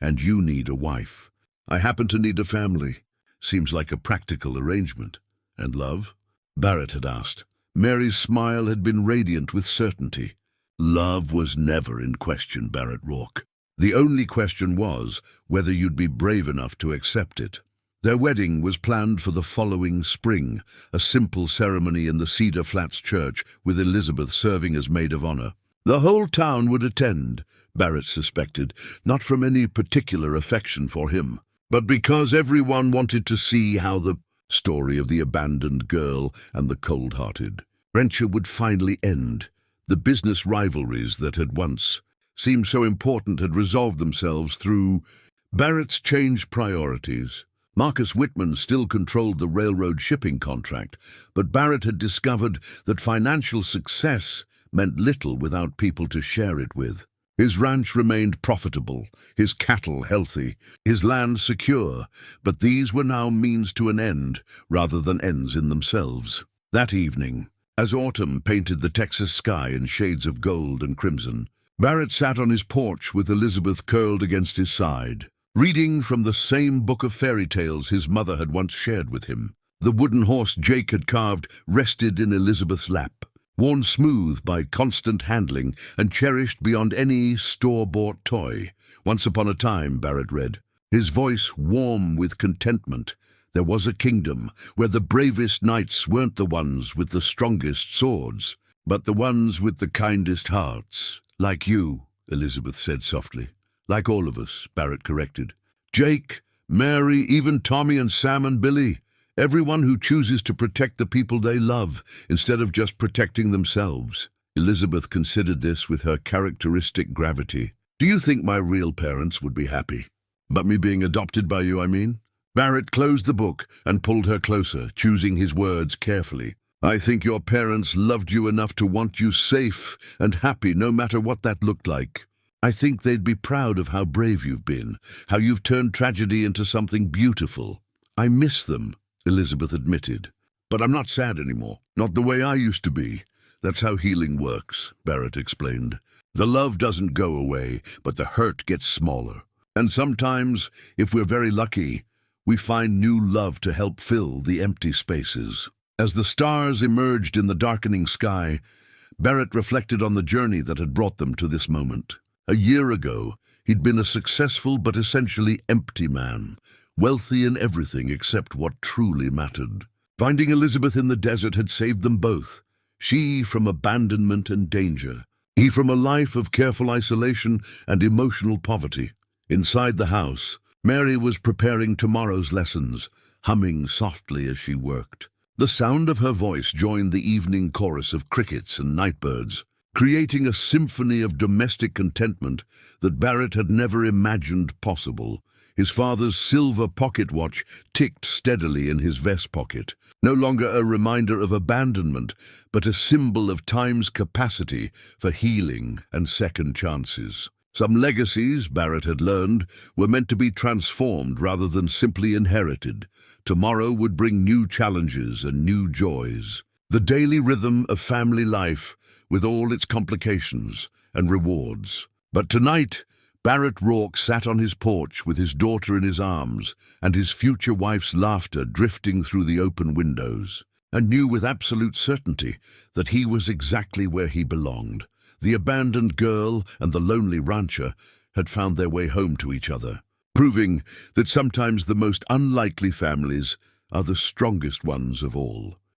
"and you need a wife. I happen to need a family. Seems like a practical arrangement." "And love?" Barrett had asked. Mary's smile had been radiant with certainty. "Love was never in question, Barrett Rourke. The only question was whether you'd be brave enough to accept it." Their wedding was planned for the following spring, a simple ceremony in the Cedar Flats Church with Elizabeth serving as maid of honor. The whole town would attend, Barrett suspected, not from any particular affection for him, but because everyone wanted to see how the story of the abandoned girl and the cold-hearted venture would finally end. The business rivalries that had once seemed so important had resolved themselves through Barrett's changed priorities. Marcus Whitman still controlled the railroad shipping contract, but Barrett had discovered that financial success meant little without people to share it with. His ranch remained profitable, his cattle healthy, his land secure, but these were now means to an end rather than ends in themselves. That evening, as autumn painted the Texas sky in shades of gold and crimson, Barrett sat on his porch with Elizabeth curled against his side, reading from the same book of fairy tales his mother had once shared with him. The wooden horse Jake had carved rested in Elizabeth's lap, worn smooth by constant handling and cherished beyond any store-bought toy. Once upon a time, Barrett read, his voice warm with contentment, there was a kingdom where the bravest knights weren't the ones with the strongest swords, but the ones with the kindest hearts. Like you, Elizabeth said softly. Like all of us, Barrett corrected. Jake, Mary, even Tommy and Sam and Billy. Everyone who chooses to protect the people they love instead of just protecting themselves. Elizabeth considered this with her characteristic gravity. Do you think my real parents would be happy? But me being adopted by you, I mean? Barrett closed the book and pulled her closer, choosing his words carefully. I think your parents loved you enough to want you safe and happy no matter what that looked like. I think they'd be proud of how brave you've been, how you've turned tragedy into something beautiful. I miss them, Elizabeth admitted. But I'm not sad anymore. Not the way I used to be. That's how healing works, Barrett explained. The love doesn't go away, but the hurt gets smaller. And sometimes, if we're very lucky, we find new love to help fill the empty spaces. As the stars emerged in the darkening sky, Barrett reflected on the journey that had brought them to this moment. A year ago, he'd been a successful but essentially empty man, wealthy in everything except what truly mattered. Finding Elizabeth in the desert had saved them both, she from abandonment and danger, he from a life of careful isolation and emotional poverty. Inside the house, Mary was preparing tomorrow's lessons, humming softly as she worked. The sound of her voice joined the evening chorus of crickets and nightbirds, creating a symphony of domestic contentment that Barrett had never imagined possible. His father's silver pocket watch ticked steadily in his vest pocket, no longer a reminder of abandonment, but a symbol of time's capacity for healing and second chances. Some legacies, Barrett had learned, were meant to be transformed rather than simply inherited. Tomorrow would bring new challenges and new joys. The daily rhythm of family life, with all its complications and rewards. But tonight, Barrett Rourke sat on his porch with his daughter in his arms and his future wife's laughter drifting through the open windows, and knew with absolute certainty that he was exactly where he belonged. The abandoned girl and the lonely rancher had found their way home to each other, proving that sometimes the most unlikely families are the strongest ones of all.